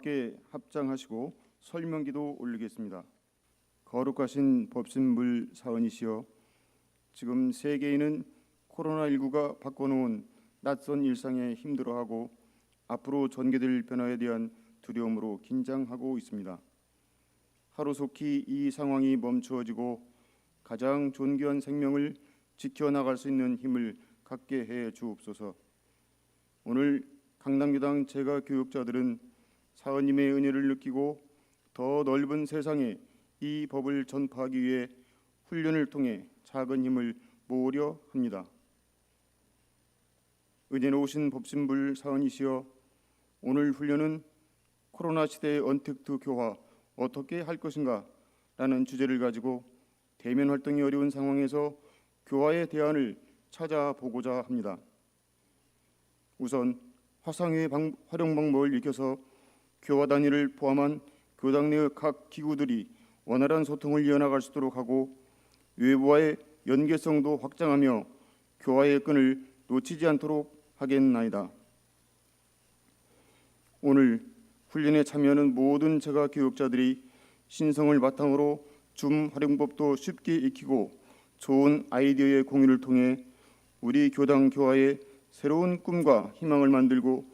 함께 합장하시고 설명기도 올리겠습니다. 거룩하신 법신물 사은이시여, 지금 세계인은 코로나19가 바꿔놓은 낯선 일상에 힘들어하고 앞으로 전개될 변화에 대한 두려움으로 긴장하고 있습니다. 하루속히 이 상황이 멈추어지고 가장 존귀한 생명을 지켜나갈 수 있는 힘을 갖게 해 주옵소서. 오늘 강남교당 제가교육자들은 사은님의 은혜를 느끼고 더 넓은 세상에 이 법을 전파하기 위해 훈련을 통해 작은 힘을 모으려 합니다. 은혜로우신 법신불 사은이시여, 오늘 훈련은 코로나 시대의 언택트 교화 어떻게 할 것인가 라는 주제를 가지고 대면 활동이 어려운 상황에서 교화의 대안을 찾아보고자 합니다. 우선 화상회의 활용 방법을 익혀서 교화 단위를 포함한 교당 내의 각 기구들이 원활한 소통을 이어나갈 수 있도록 하고 외부와의 연계성도 확장하며 교화의 끈을 놓치지 않도록 하겠나이다. 오늘 훈련에 참여하는 모든 제가교육자들이 신성을 바탕으로 줌 활용법도 쉽게 익히고 좋은 아이디어의 공유를 통해 우리 교당 교화의 새로운 꿈과 희망을 만들고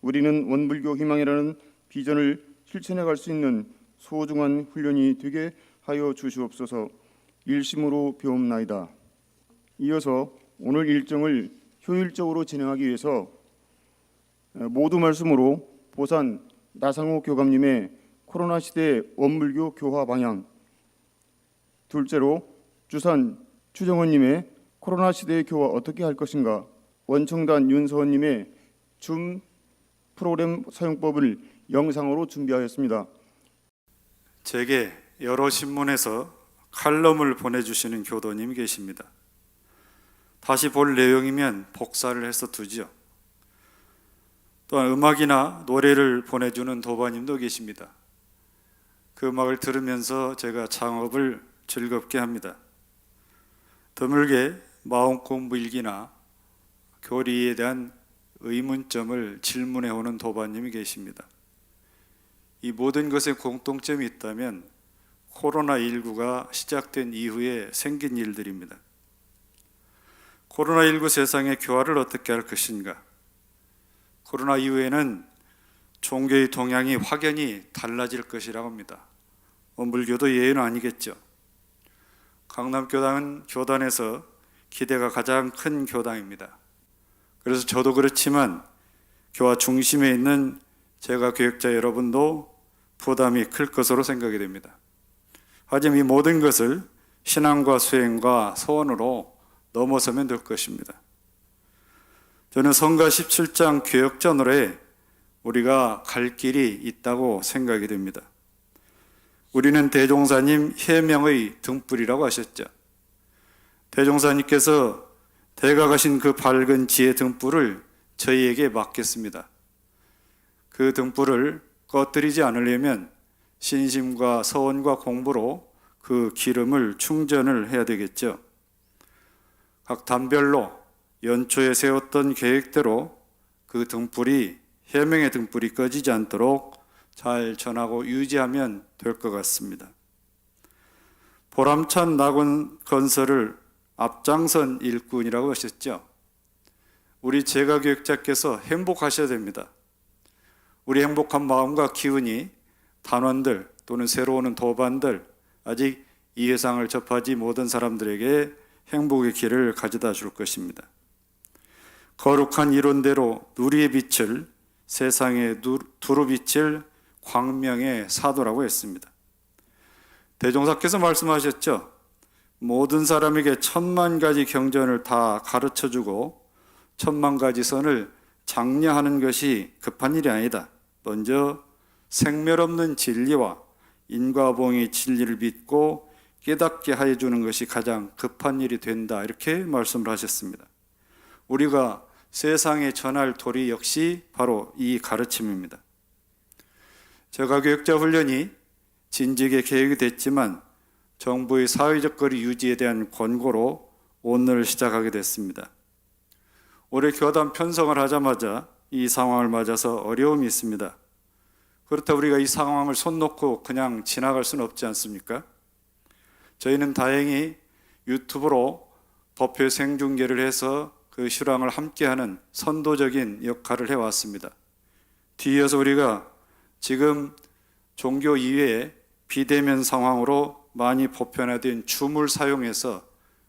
우리는 원불교 희망이라는 비전을 실천해 갈 수 있는 소중한 훈련이 되게 하여 주시옵소서. 일심으로 배움나이다. 이어서 오늘 일정을 효율적으로 진행하기 위해서 모두 말씀으로 보산 나상호 교감님의 코로나 시대 원불교 교화 방향, 둘째로 주산 추정원님의 코로나 시대의 교화 어떻게 할 것인가, 원청단 윤서원님의 줌 프로그램 사용법을 영상으로 준비하였습니다. 제게 여러 신문에서 칼럼을 보내주시는 교도님이 계십니다. 다시 볼 내용이면 복사를 해서 두지요. 또한 음악이나 노래를 보내주는 도바님도 계십니다. 그 음악을 들으면서 제가 창업을 즐겁게 합니다. 드물게 마음 공부 일기나 교리에 대한 의문점을 질문해 오는 도바님이 계십니다. 이 모든 것에 공통점이 있다면 코로나19가 시작된 이후에 생긴 일들입니다. 코로나19 세상의 교화를 어떻게 할 것인가? 코로나 이후에는 종교의 동향이 확연히 달라질 것이라고 합니다. 원불교도 예외는 아니겠죠. 강남교당은 교단에서 기대가 가장 큰 교당입니다. 그래서 저도 그렇지만 교화 중심에 있는 제가 교육자 여러분도 부담이 클 것으로 생각이 됩니다. 하지만 이 모든 것을 신앙과 수행과 소원으로 넘어서면 될 것입니다. 저는 성가 17장 교역전으로에 우리가 갈 길이 있다고 생각이 됩니다. 우리는 대종사님 해명의 등불이라고 하셨죠. 대종사님께서 대가 가신 그 밝은 지혜 등불을 저희에게 맡겼습니다. 그 등불을 꺼뜨리지 않으려면 신심과 서원과 공부로 그 기름을 충전을 해야 되겠죠. 각 단별로 연초에 세웠던 계획대로 그 등불이 해명의 등불이 꺼지지 않도록 잘 전하고 유지하면 될 것 같습니다. 보람찬 낙원 건설을 앞장선 일꾼이라고 하셨죠. 우리 제가교육자께서 행복하셔야 됩니다. 우리 행복한 마음과 기운이 단원들 또는 새로 오는 도반들, 아직 이 세상을 접하지 못한 사람들에게 행복의 길을 가져다 줄 것입니다. 거룩한 이론대로 누리의 빛을 세상에 두루 비칠 광명의 사도라고 했습니다. 대종사께서 말씀하셨죠. 모든 사람에게 10,000가지 경전을 다 가르쳐주고 10,000가지 선을 장려하는 것이 급한 일이 아니다. 먼저 생멸 없는 진리와 인과봉의 진리를 믿고 깨닫게 하여 주는 것이 가장 급한 일이 된다. 이렇게 말씀을 하셨습니다. 우리가 세상에 전할 도리 역시 바로 이 가르침입니다. 제가교육자 훈련이 진즉에 계획이 됐지만 정부의 사회적 거리 유지에 대한 권고로 오늘 시작하게 됐습니다. 올해 교단 편성을 하자마자 이 상황을 맞아서 어려움이 있습니다. 그렇다고 우리가 이 상황을 손 놓고 그냥 지나갈 수는 없지 않습니까? 저희는 다행히 유튜브로 법회 생중계를 해서 그 실황을 함께하는 선도적인 역할을 해왔습니다. 뒤이어서 우리가 지금 종교 이외에 비대면 상황으로 많이 보편화된 줌을 사용해서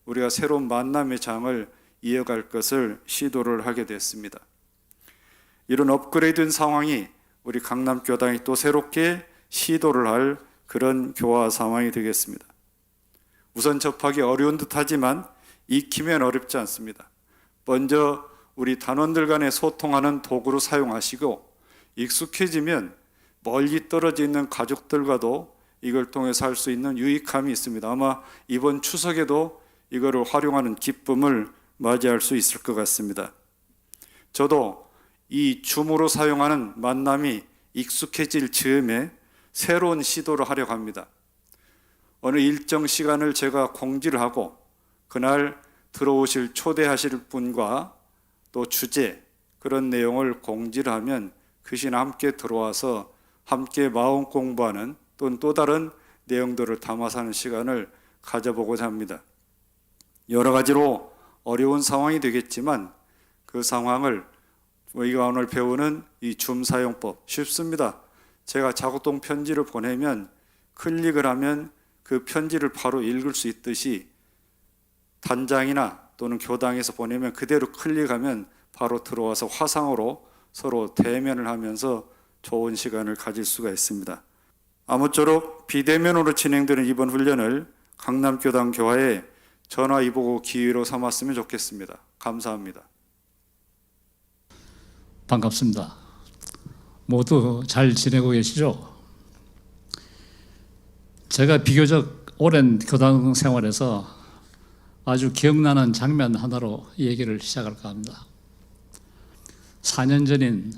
우리가 새로운 만남의 장을 이어갈 것을 시도를 하게 됐습니다. 이런 업그레이드된 상황이 우리 강남교당이 또 새롭게 시도를 할 그런 교화 상황이 되겠습니다. 우선 접하기 어려운 듯하지만 익히면 어렵지 않습니다. 먼저 우리 단원들 간에 소통하는 도구로 사용하시고 익숙해지면 멀리 떨어져 있는 가족들과도 이걸 통해서 할 수 있는 유익함이 있습니다. 아마 이번 추석에도 이거를 활용하는 기쁨을 맞이할 수 있을 것 같습니다. 저도 이 줌으로 사용하는 만남이 익숙해질 즈음에 새로운 시도를 하려고 합니다. 어느 일정 시간을 제가 공지를 하고 그날 들어오실 초대하실 분과 또 주제 그런 내용을 공지를 하면 그 시간 함께 들어와서 함께 마음 공부하는 또는 또 다른 내용들을 담아서 하는 시간을 가져보고자 합니다. 여러 가지로 어려운 상황이 되겠지만 그 상황을 우리가 오늘 배우는 이 줌 사용법 쉽습니다. 제가 자국동 편지를 보내면 클릭을 하면 그 편지를 바로 읽을 수 있듯이 단장이나 또는 교당에서 보내면 그대로 클릭하면 바로 들어와서 화상으로 서로 대면을 하면서 좋은 시간을 가질 수가 있습니다. 아무쪼록 비대면으로 진행되는 이번 훈련을 강남교당 교화의 전화위복 기회로 삼았으면 좋겠습니다. 감사합니다. 반갑습니다. 모두 잘 지내고 계시죠? 제가 비교적 오랜 교당 생활에서 아주 기억나는 장면 하나로 얘기를 시작할까 합니다. 4년 전인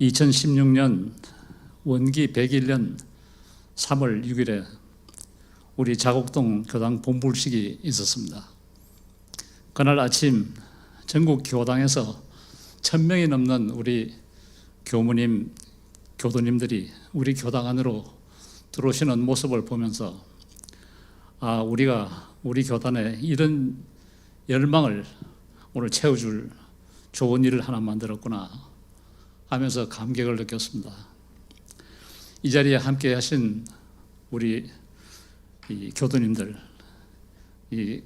2016년 원기 101년 3월 6일에 우리 자곡동 교당 본불식이 있었습니다. 그날 아침 전국 교당에서 1000명이 넘는 우리 교무님, 교도님들이 우리 교당 안으로 들어오시는 모습을 보면서 우리가 우리 교단에 이런 열망을 오늘 채워줄 좋은 일을 하나 만들었구나 하면서 감격을 느꼈습니다. 이 자리에 함께 하신 우리 이 교도님들, 이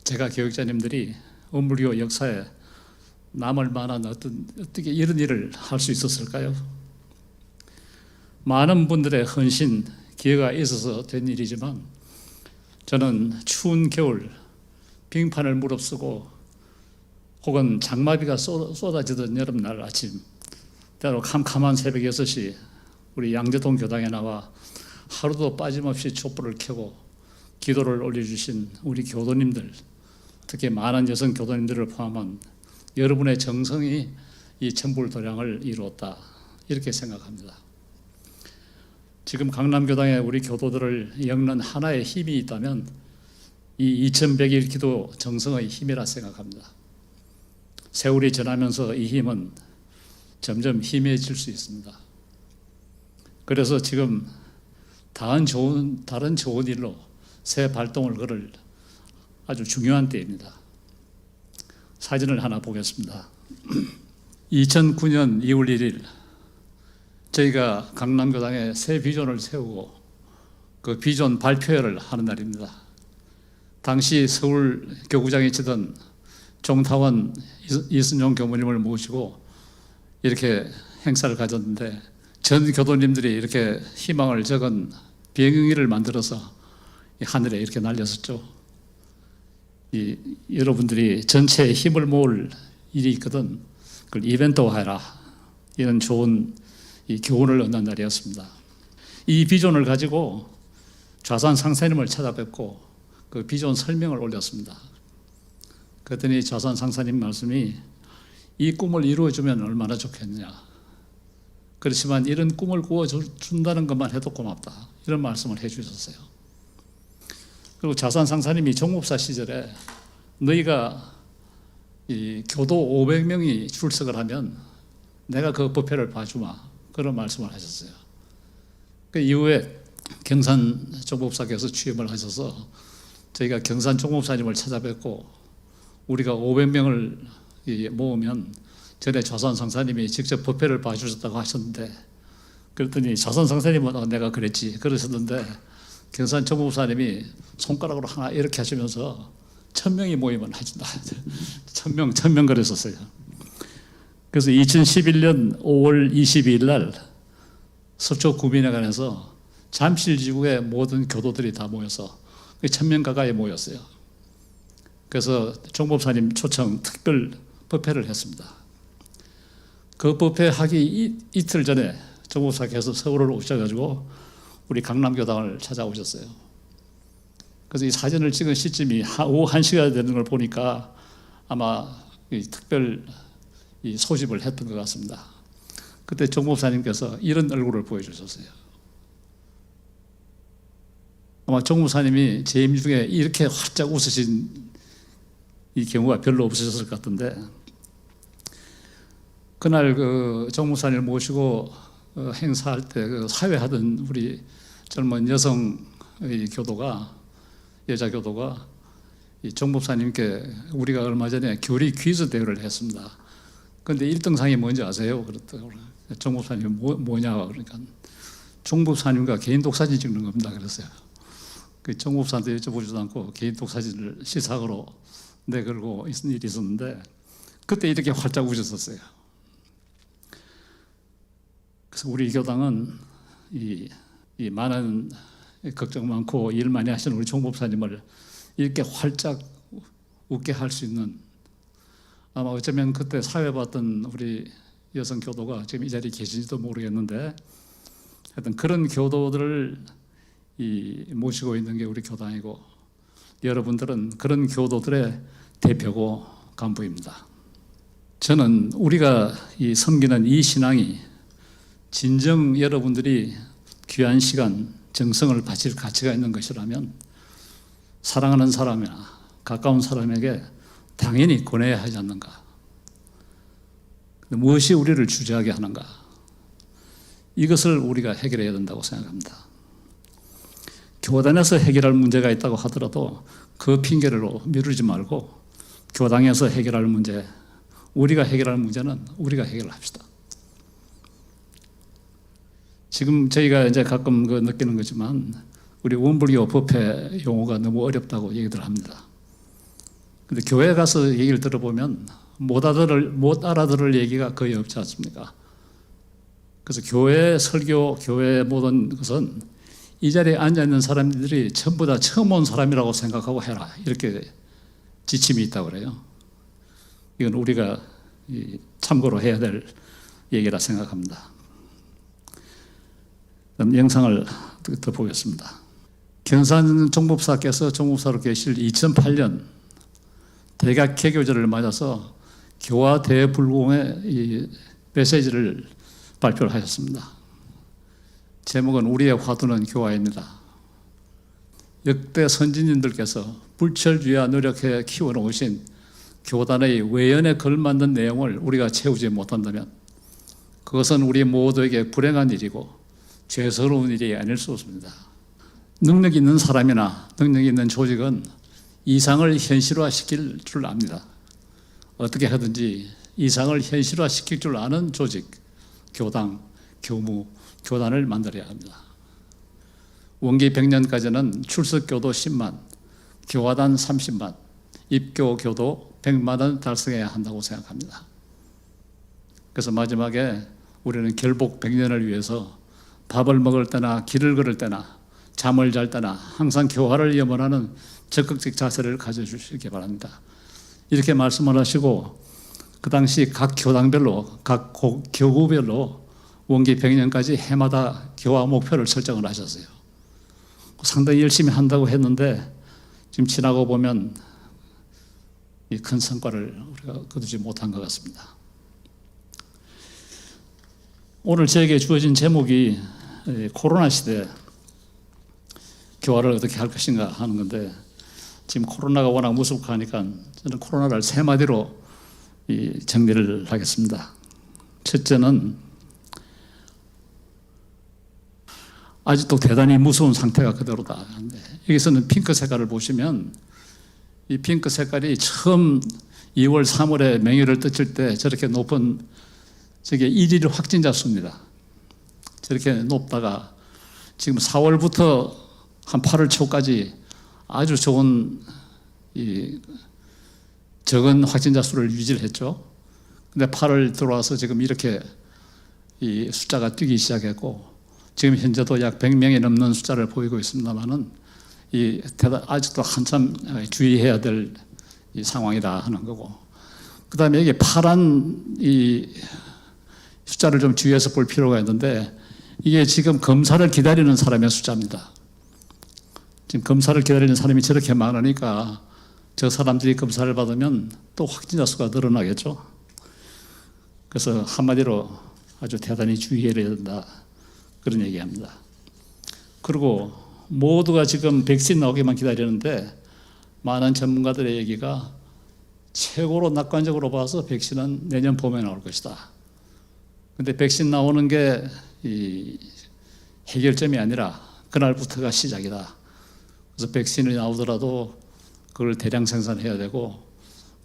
제가 교육자님들이 언불교 역사에 남을 만한 어떻게 이런 일을 할 수 있었을까요? 많은 분들의 헌신, 기회가 있어서 된 일이지만 저는 추운 겨울 빙판을 무릅쓰고 혹은 장마비가 쏟아지던 여름날 아침 때로 캄캄한 새벽 6시 우리 양재동 교당에 나와 하루도 빠짐없이 촛불을 켜고 기도를 올려주신 우리 교도님들, 특히 많은 여성 교도님들을 포함한 여러분의 정성이 이 천불도량을 이루었다 이렇게 생각합니다. 지금 강남교당에 우리 교도들을 엮는 하나의 힘이 있다면 이 2100일 기도 정성의 힘이라 생각합니다. 세월이 지나면서 이 힘은 점점 희미해질 수 있습니다. 그래서 지금 다른 좋은 일로 새 발동을 걸을 아주 중요한 때입니다. 사진을 하나 보겠습니다. 2009년 2월 1일 저희가 강남교당에 새 비전을 세우고 그 비전 발표회를 하는 날입니다. 당시 서울 교구장에 치던 종타원 이순용 교무님을 모시고 이렇게 행사를 가졌는데 전 교도님들이 이렇게 희망을 적은 비행기를 만들어서 하늘에 이렇게 날렸었죠. 여러분들이 전체에 힘을 모을 일이 있거든 그걸 이벤트화해라 이런 좋은 교훈을 얻는 날이었습니다. 이 비전을 가지고 좌산 상사님을 찾아뵙고 그 비전 설명을 올렸습니다. 그랬더니 좌산 상사님 말씀이 이 꿈을 이루어주면 얼마나 좋겠냐. 그렇지만 이런 꿈을 꾸어준다는 것만 해도 고맙다. 이런 말씀을 해주셨어요. 그리고 좌산 상사님이 종업사 시절에 너희가 이 교도 500명이 출석을 하면 내가 그 법회를 봐주마. 그런 말씀을 하셨어요. 그 이후에 경산 종목사께서 취임을 하셔서 저희가 경산 종목사님을 찾아뵙고 우리가 500명을 모으면 전에 조선 성사님이 직접 법회를 봐주셨다고 하셨는데 그랬더니 조선 성사님은 내가 그랬지 그러셨는데 경산 종목사님이 손가락으로 하나 이렇게 하시면서 1000명이 모이면 하신다. 1000명 그랬었어요. 그래서 2011년 5월 22일 날 서초 구민회관에서 잠실지구의 모든 교도들이 다 모여서 1000명 가까이 모였어요. 그래서 종법사님 초청 특별 법회를 했습니다. 그 법회 하기 이틀 전에 종법사께서 서울을 오셔가지고 우리 강남교당을 찾아오셨어요. 그래서 이 사진을 찍은 시점이 오후 1시가 되는 걸 보니까 아마 이 특별 이 소집을 했던 것 같습니다. 그때 종법사님께서 이런 얼굴을 보여주셨어요. 아마 종법사님이 재임 중에 이렇게 활짝 웃으신 이 경우가 별로 없으셨을 것 같은데 그날 그 종법사님을 모시고 행사할 때 그 사회하던 우리 젊은 여성 교도가 여자 교도가 이 종법사님께 우리가 얼마 전에 교리 퀴즈 대회를 했습니다. 그런데 1등상이 뭔지 아세요? 그랬더니 종법사님이 뭐냐 그러니까 종법사님과 개인 독사진 찍는 겁니다. 그랬어요. 그 종법사한테 여쭤보지도 않고 개인 독사진을 시상으로 내걸고 있은 일이 있었는데 그때 이렇게 활짝 웃었었어요. 그래서 우리 교당은 이 많은 걱정 많고 일 많이 하시는 우리 종법사님을 이렇게 활짝 웃게 할 수 있는 아마 어쩌면 그때 사회 봤던 우리 여성 교도가 지금 이 자리에 계신지도 모르겠는데 하여튼 그런 교도들을 모시고 있는 게 우리 교당이고 여러분들은 그런 교도들의 대표고 간부입니다. 저는 우리가 섬기는 이 신앙이 진정 여러분들이 귀한 시간, 정성을 바칠 가치가 있는 것이라면 사랑하는 사람이나 가까운 사람에게 당연히 권해야 하지 않는가. 무엇이 우리를 주저하게 하는가. 이것을 우리가 해결해야 된다고 생각합니다. 교단에서 해결할 문제가 있다고 하더라도 그 핑계로 미루지 말고 교당에서 해결할 문제, 우리가 해결할 문제는 우리가 해결합시다. 지금 저희가 이제 가끔 느끼는 거지만 우리 원불교 법회 용어가 너무 어렵다고 얘기들 합니다. 근데 교회 가서 얘기를 들어보면 못 알아들을 얘기가 거의 없지 않습니까? 그래서 교회 설교, 교회 모든 것은 이 자리에 앉아있는 사람들이 전부 다 처음 온 사람이라고 생각하고 해라. 이렇게 지침이 있다고 그래요. 이건 우리가 참고로 해야 될 얘기라 생각합니다. 그럼 영상을 더 보겠습니다. 경산 종법사께서 종법사로 계실 2008년 대각 개교절을 맞아서 교화 대불공의 이 메시지를 발표를 하셨습니다. 제목은 우리의 화두는 교화입니다. 역대 선진인들께서 불철주야 노력해 키워놓으신 교단의 외연에 걸맞는 내용을 우리가 채우지 못한다면 그것은 우리 모두에게 불행한 일이고 죄스러운 일이 아닐 수 없습니다. 능력 있는 사람이나 능력 있는 조직은 이상을 현실화시킬 줄 압니다. 어떻게 하든지 이상을 현실화시킬 줄 아는 조직, 교당, 교무, 교단을 만들어야 합니다. 원기 100년까지는 출석교도 10만, 교화단 30만, 입교교도 100만을 달성해야 한다고 생각합니다. 그래서 마지막에 우리는 결복 100년을 위해서 밥을 먹을 때나 길을 걸을 때나 잠을 잘 때나 항상 교화를 염원하는 적극적 자세를 가져주시기 바랍니다. 이렇게 말씀을 하시고 그 당시 각 교당별로 각 교구별로 원기 100년까지 해마다 교화 목표를 설정을 하셨어요. 상당히 열심히 한다고 했는데 지금 지나고 보면 이 큰 성과를 우리가 거두지 못한 것 같습니다. 오늘 저에게 주어진 제목이 코로나 시대 교화를 어떻게 할 것인가 하는 건데 지금 코로나가 워낙 무섭고 하니까 저는 코로나를 세 마디로 정리를 하겠습니다. 첫째는 아직도 대단히 무서운 상태가 그대로다. 여기서는 핑크 색깔을 보시면 이 핑크 색깔이 처음 2월, 3월에 맹위를 뜯을 때 저렇게 높은 저게 일일 확진자 수입니다. 저렇게 높다가 지금 4월부터 한 8월 초까지 아주 좋은 이 적은 확진자 수를 유지를 했죠. 근데 8월 들어와서 지금 이렇게 이 숫자가 뛰기 시작했고 지금 현재도 약 100명이 넘는 숫자를 보이고 있습니다만은 아직도 한참 주의해야 될 이 상황이다 하는 거고, 그 다음에 이게 파란 이 숫자를 좀 주의해서 볼 필요가 있는데 이게 지금 검사를 기다리는 사람의 숫자입니다. 지금 검사를 기다리는 사람이 저렇게 많으니까 저 사람들이 검사를 받으면 또 확진자 수가 늘어나겠죠. 그래서 한마디로 아주 대단히 주의해야 된다, 그런 얘기합니다. 그리고 모두가 지금 백신 나오기만 기다리는데 많은 전문가들의 얘기가 최고로 낙관적으로 봐서 백신은 내년 봄에 나올 것이다. 근데 백신 나오는 게 이 해결점이 아니라 그날부터가 시작이다. 그래서 백신이 나오더라도 그걸 대량 생산해야 되고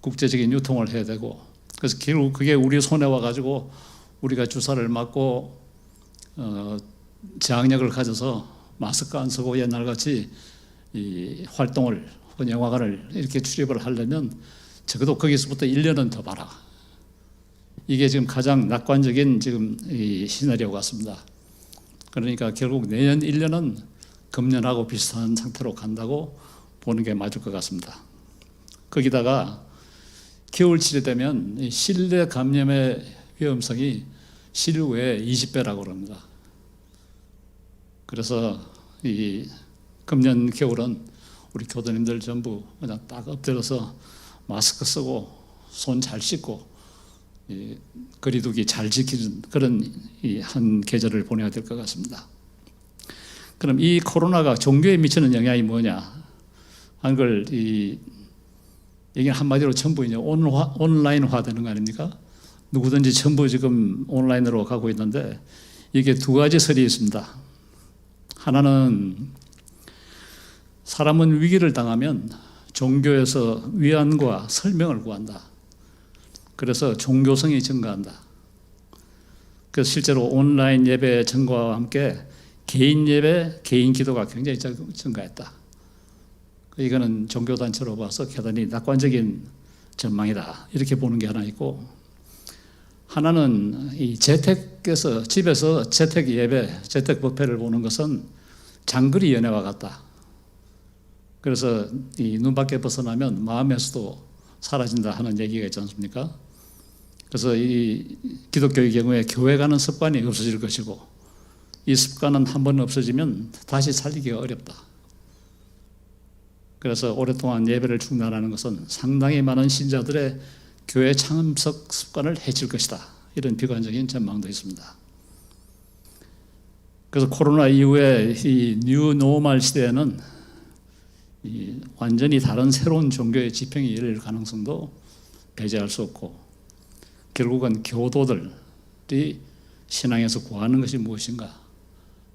국제적인 유통을 해야 되고, 그래서 결국 그게 우리 손에 와가지고 우리가 주사를 맞고 저항력을 가져서 마스크 안 쓰고 옛날같이 이 활동을 혹은 영화관을 이렇게 출입을 하려면 적어도 거기서부터 1년은 더 봐라. 이게 지금 가장 낙관적인 지금 이 시나리오 같습니다. 그러니까 결국 내년 1년은 금년하고 비슷한 상태로 간다고 보는 게 맞을 것 같습니다. 거기다가 겨울철이 되면 이 실내 감염의 위험성이 실외의 20배라고 그럽니다. 그래서 이 금년 겨울은 우리 교도님들 전부 그냥 딱 엎드려서 마스크 쓰고 손 잘 씻고 거리두기 잘 지키는 그런 한 계절을 보내야 될 것 같습니다. 그럼 이 코로나가 종교에 미치는 영향이 뭐냐 하는 걸 이게 한마디로 전부 이제 온라인화 되는 거 아닙니까? 누구든지 전부 지금 온라인으로 가고 있는데 이게 두 가지 설이 있습니다. 하나는 사람은 위기를 당하면 종교에서 위안과 설명을 구한다. 그래서 종교성이 증가한다. 그래서 실제로 온라인 예배 증가와 함께 개인 예배, 개인 기도가 굉장히 증가했다. 이거는 종교단체로 봐서 대단히 낙관적인 전망이다, 이렇게 보는 게 하나 있고, 하나는 이 재택에서 집에서 재택 예배, 재택 법회를 보는 것은 장거리 연애와 같다. 그래서 이 눈 밖에 벗어나면 마음에서도 사라진다 하는 얘기가 있지 않습니까? 그래서 이 기독교의 경우에 교회 가는 습관이 없어질 것이고, 이 습관은 한번 없어지면 다시 살리기가 어렵다. 그래서 오랫동안 예배를 중단하는 것은 상당히 많은 신자들의 교회 참석 습관을 해칠 것이다, 이런 비관적인 전망도 있습니다. 그래서 코로나 이후에 이 뉴 노멀 시대에는 완전히 다른 새로운 종교의 지평이 열릴 가능성도 배제할 수 없고, 결국은 교도들이 신앙에서 구하는 것이 무엇인가,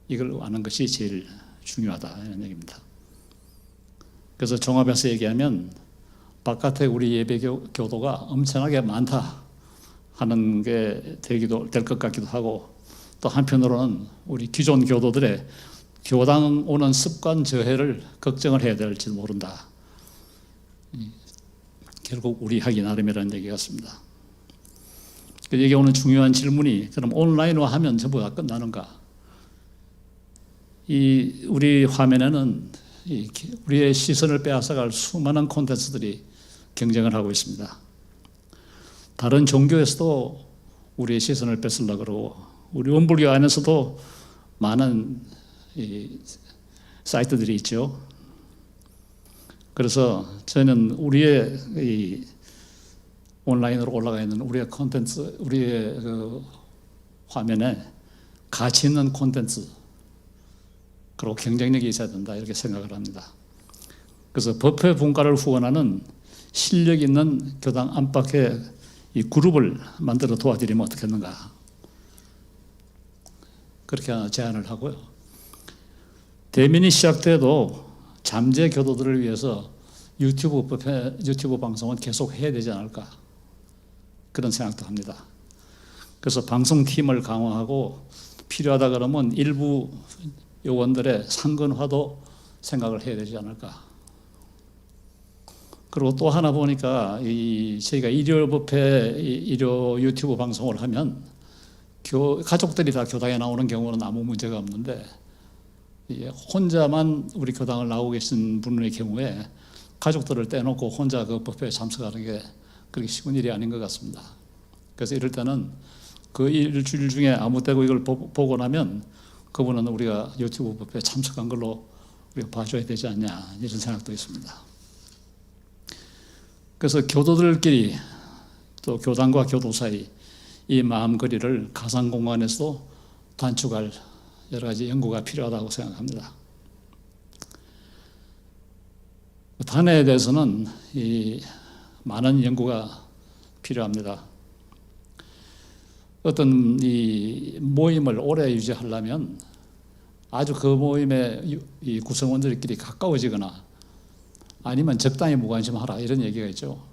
이걸 아는 것이 제일 중요하다, 이런 얘기입니다. 그래서 종합해서 얘기하면 바깥에 우리 예배 교도가 엄청나게 많다 하는 게 될 것 같기도 하고, 또 한편으로는 우리 기존 교도들의 교당 오는 습관 저해를 걱정을 해야 될지도 모른다. 결국 우리 하기 나름이라는 얘기 같습니다. 여기 오는 중요한 질문이, 그럼 온라인화하면 전부 다 끝나는가? 우리 화면에는 우리의 시선을 빼앗아갈 수많은 콘텐츠들이 경쟁을 하고 있습니다. 다른 종교에서도 우리의 시선을 뺏으려고 그러고, 우리 원불교 안에서도 많은 사이트들이 있죠. 그래서 저는 우리의 온라인으로 올라가 있는 우리의 콘텐츠, 우리의 그 화면에 가치 있는 콘텐츠, 그리고 경쟁력이 있어야 된다, 이렇게 생각을 합니다. 그래서 법회 분과를 후원하는 실력 있는 교당 안팎의 이 그룹을 만들어 도와드리면 어떻겠는가, 그렇게 제안을 하고요. 대면이 시작돼도 잠재 교도들을 위해서 유튜브 방송은 계속 해야 되지 않을까 그런 생각도 합니다. 그래서 방송팀을 강화하고 필요하다 그러면 일부 요원들의 상근화도 생각을 해야 되지 않을까. 그리고 또 하나 보니까 저희가 일요 유튜브 방송을 하면 가족들이 다 교당에 나오는 경우는 아무 문제가 없는데 혼자만 우리 교당을 나오고 계신 분의 경우에 가족들을 떼놓고 혼자 그 법회에 참석하는 게 그렇게 쉬운 일이 아닌 것 같습니다. 그래서 이럴 때는 그 일주일 중에 아무 때고 이걸 보고 나면 그분은 우리가 유튜브 법회에 참석한 걸로 우리가 봐줘야 되지 않냐 이런 생각도 있습니다. 그래서 교도들끼리 또 교당과 교도 사이 이 마음거리를 가상공간에서도 단축할 여러 가지 연구가 필요하다고 생각합니다. 단회에 대해서는 많은 연구가 필요합니다. 어떤 이 모임을 오래 유지하려면 아주 그 모임의 이 구성원들끼리 가까워지거나 아니면 적당히 무관심하라 이런 얘기가 있죠.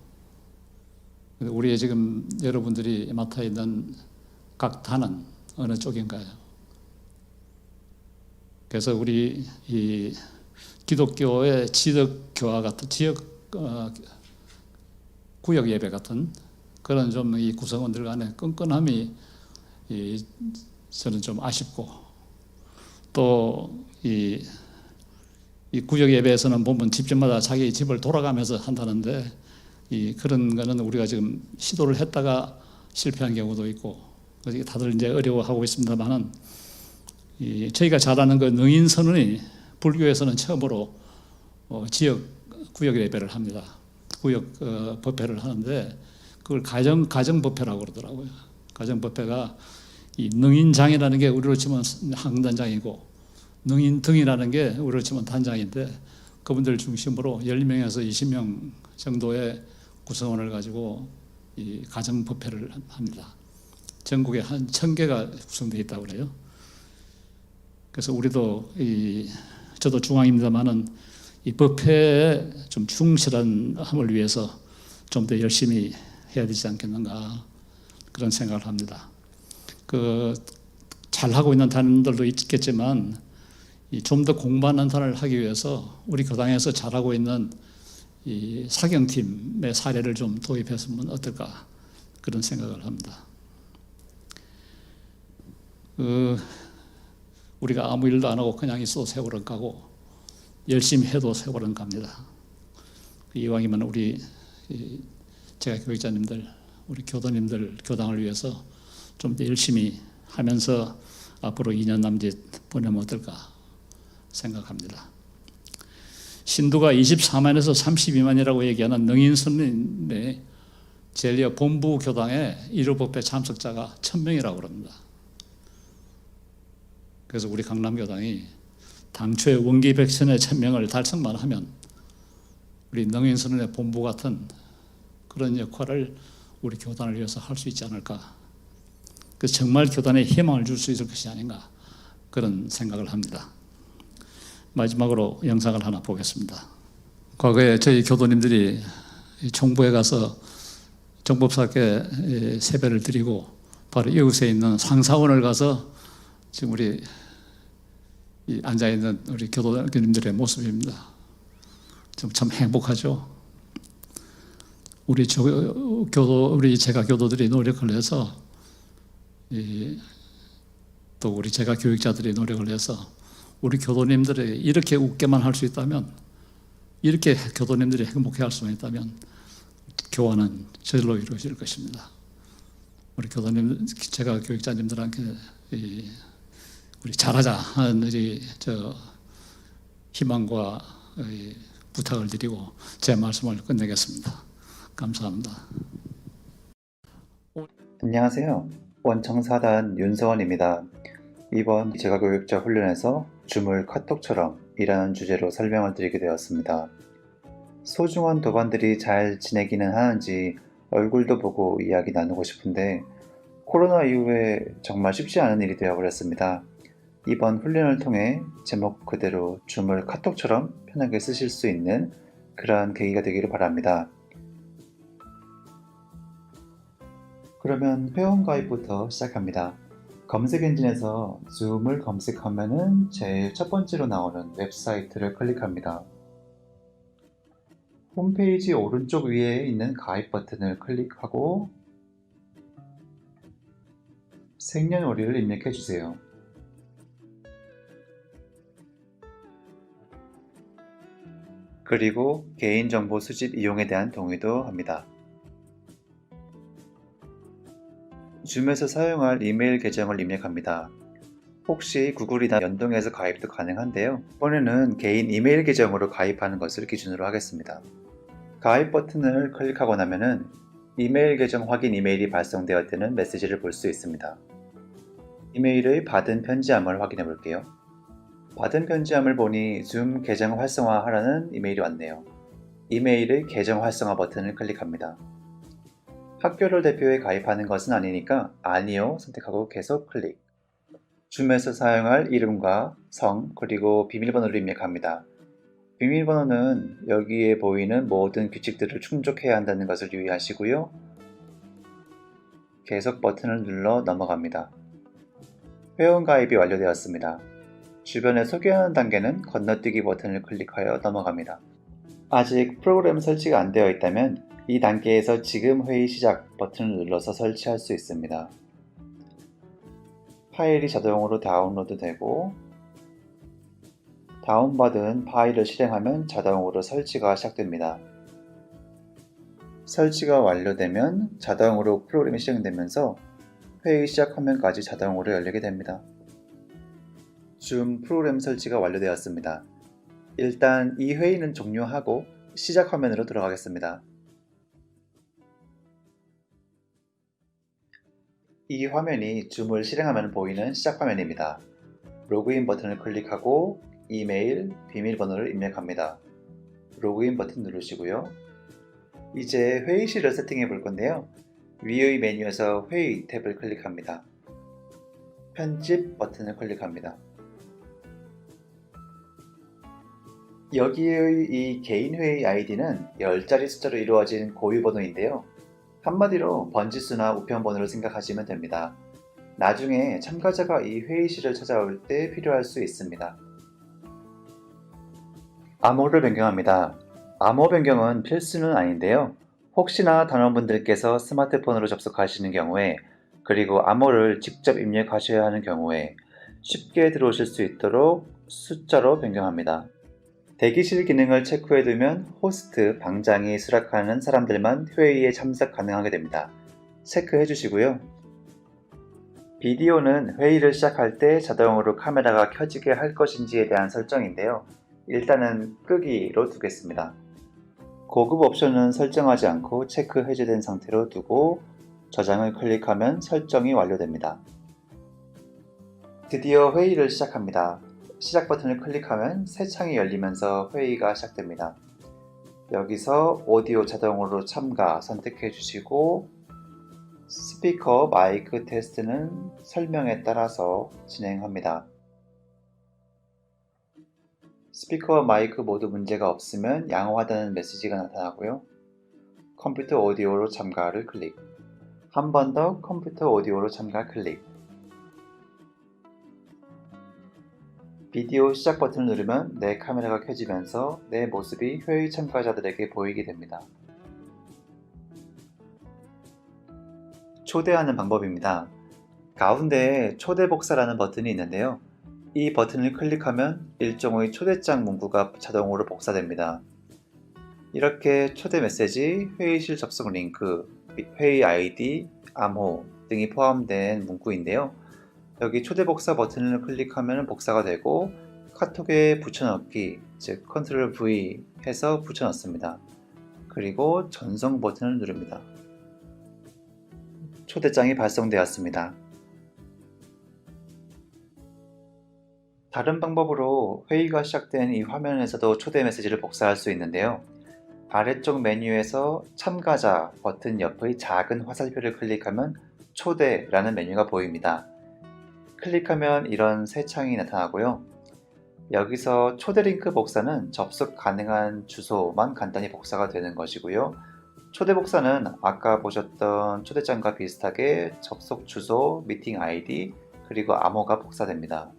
우리 지금 여러분들이 맡아 있는 각 단은 어느 쪽인가요? 그래서 우리 이 기독교의 지역 교화 같은 구역 예배 같은 그런 좀 이 구성원들 간의 끈끈함이 저는 좀 아쉽고 또 이 구역 예배에서는 보면 집집마다 자기 집을 돌아가면서 한다는데 그런 거는 우리가 지금 시도를 했다가 실패한 경우도 있고 다들 이제 어려워하고 있습니다만은 저희가 잘 아는 그 능인선언이 불교에서는 처음으로 지역 구역 예배를 합니다. 구역 법회를 하는데 그걸 가정 법회라고 그러더라고요. 가정 법회가 이 능인장이라는 게 우리로 치면 항단장이고 능인등이라는 게 우리로 치면 단장인데 그분들 중심으로 10명에서 20명 정도의 구성원을 가지고 이 가정 법회를 합니다. 전국에 한 1000개가 구성되어 있다고 그래요. 그래서 우리도 저도 중앙입니다만은 이 법회에 좀 충실한 함을 위해서 좀 더 열심히 해야 되지 않겠는가 그런 생각을 합니다. 잘 하고 있는 단들도 있겠지만 좀 더 공부하는 단을 하기 위해서 우리 교당에서 잘하고 있는 이 사경팀의 사례를 좀 도입했으면 어떨까 그런 생각을 합니다. 우리가 아무 일도 안 하고 그냥 있어도 세월은 가고 열심히 해도 세월은 갑니다. 이왕이면 우리 제가 교육자님들, 우리 교도님들 교당을 위해서 좀 더 열심히 하면서 앞으로 2년 남짓 보내면 어떨까 생각합니다. 신도가 24만에서 32만이라고 얘기하는 능인선인데 젤리아 본부 교당의 1호 법회 참석자가 1000명이라고 그럽니다. 그래서 우리 강남교당이 당초에 원기 백선의 1000명을 달성만 하면 우리 능인선언의 본부 같은 그런 역할을 우리 교단을 위해서 할 수 있지 않을까. 그래서 정말 교단에 희망을 줄 수 있을 것이 아닌가 그런 생각을 합니다. 마지막으로 영상을 하나 보겠습니다. 과거에 저희 교도님들이 총부에 가서 정법사께 세배를 드리고 바로 이웃에 있는 상사원을 가서 지금 우리 앉아있는 우리 교도님들의 모습입니다. 참 행복하죠. 우리 제가 교도들이 노력을 해서 또 우리 제가 교육자들이 노력을 해서 우리 교도님들이 이렇게 웃게만 할 수 있다면 이렇게 교도님들이 행복해할 수만 있다면 교화는 저절로 이루어질 것입니다. 우리 교도님, 제가 교육자님들한테 우리 잘하자 하는 희망과 부탁을 드리고 제 말씀을 끝내겠습니다. 감사합니다. 안녕하세요. 원청사단 윤서원입니다. 이번 제가교육자 훈련에서 주물 카톡처럼 이라는 주제로 설명을 드리게 되었습니다. 소중한 도반들이 잘 지내기는 하는지 얼굴도 보고 이야기 나누고 싶은데 코로나 이후에 정말 쉽지 않은 일이 되어버렸습니다. 이번 훈련을 통해 제목 그대로 줌을 카톡처럼 편하게 쓰실 수 있는 그러한 계기가 되기를 바랍니다. 그러면 회원가입부터 시작합니다. 검색 엔진에서 줌을 검색하면 제일 첫 번째로 나오는 웹사이트를 클릭합니다. 홈페이지 오른쪽 위에 있는 가입 버튼을 클릭하고 생년월일을 입력해 주세요. 그리고 개인정보 수집 이용에 대한 동의도 합니다. 줌에서 사용할 이메일 계정을 입력합니다. 혹시 구글이나 연동해서 가입도 가능한데요. 이번에는 개인 이메일 계정으로 가입하는 것을 기준으로 하겠습니다. 가입 버튼을 클릭하고 나면은 이메일 계정 확인 이메일이 발송되었다는 메시지를 볼 수 있습니다. 이메일의 받은 편지함을 확인해 볼게요. 받은 편지함을 보니 줌 계정 활성화하라는 이메일이 왔네요. 이메일의 계정 활성화 버튼을 클릭합니다. 학교를 대표해 가입하는 것은 아니니까 아니요 선택하고 계속 클릭. 줌에서 사용할 이름과 성 그리고 비밀번호를 입력합니다. 비밀번호는 여기에 보이는 모든 규칙들을 충족해야 한다는 것을 유의하시고요. 계속 버튼을 눌러 넘어갑니다. 회원 가입이 완료되었습니다. 주변에 소개하는 단계는 건너뛰기 버튼을 클릭하여 넘어갑니다. 아직 프로그램 설치가 안 되어 있다면 이 단계에서 지금 회의 시작 버튼을 눌러서 설치할 수 있습니다. 파일이 자동으로 다운로드 되고 다운받은 파일을 실행하면 자동으로 설치가 시작됩니다. 설치가 완료되면 자동으로 프로그램이 실행되면서 회의 시작 화면까지 자동으로 열리게 됩니다. 줌 프로그램 설치가 완료되었습니다. 일단 이 회의는 종료하고 시작 화면으로 돌아가겠습니다. 이 화면이 줌을 실행하면 보이는 시작 화면입니다. 로그인 버튼을 클릭하고 이메일, 비밀번호를 입력합니다. 로그인 버튼 누르시고요. 이제 회의실을 세팅해 볼 건데요. 위의 메뉴에서 회의 탭을 클릭합니다. 편집 버튼을 클릭합니다. 여기의 이 개인 회의 아이디는 10자리 숫자로 이루어진 고유 번호인데요. 한마디로 번지수나 우편번호를 생각하시면 됩니다. 나중에 참가자가 이 회의실을 찾아올 때 필요할 수 있습니다. 암호를 변경합니다. 암호 변경은 필수는 아닌데요. 혹시나 단원분들께서 스마트폰으로 접속하시는 경우에 그리고 암호를 직접 입력하셔야 하는 경우에 쉽게 들어오실 수 있도록 숫자로 변경합니다. 대기실 기능을 체크해두면 호스트, 방장이 수락하는 사람들만 회의에 참석 가능하게 됩니다. 체크해 주시고요. 비디오는 회의를 시작할 때 자동으로 카메라가 켜지게 할 것인지에 대한 설정인데요. 일단은 끄기로 두겠습니다. 고급 옵션은 설정하지 않고 체크 해제된 상태로 두고 저장을 클릭하면 설정이 완료됩니다. 드디어 회의를 시작합니다. 시작 버튼을 클릭하면 새 창이 열리면서 회의가 시작됩니다. 여기서 오디오 자동으로 참가 선택해 주시고 스피커 마이크 테스트는 설명에 따라서 진행합니다. 스피커와 마이크 모두 문제가 없으면 양호하다는 메시지가 나타나고요. 컴퓨터 오디오로 참가를 클릭. 한 번 더 컴퓨터 오디오로 참가 클릭. 비디오 시작 버튼을 누르면 내 카메라가 켜지면서 내 모습이 회의 참가자들에게 보이게 됩니다. 초대하는 방법입니다. 가운데에 초대 복사라는 버튼이 있는데요. 이 버튼을 클릭하면 일종의 초대장 문구가 자동으로 복사됩니다. 이렇게 초대 메시지, 회의실 접속 링크, 회의 아이디, 암호 등이 포함된 문구인데요. 여기 초대 복사 버튼을 클릭하면 복사가 되고 카톡에 붙여넣기, 즉 컨트롤 V 해서 붙여넣습니다. 그리고 전송 버튼을 누릅니다. 초대장이 발송되었습니다. 다른 방법으로 회의가 시작된 이 화면에서도 초대 메시지를 복사할 수 있는데요. 아래쪽 메뉴에서 참가자 버튼 옆의 작은 화살표를 클릭하면 초대라는 메뉴가 보입니다. 클릭하면 이런 새 창이 나타나고요. 여기서 초대 링크 복사는 접속 가능한 주소만 간단히 복사가 되는 것이고요. 초대 복사는 아까 보셨던 초대장과 비슷하게 접속 주소, 미팅 아이디, 그리고 암호가 복사됩니다.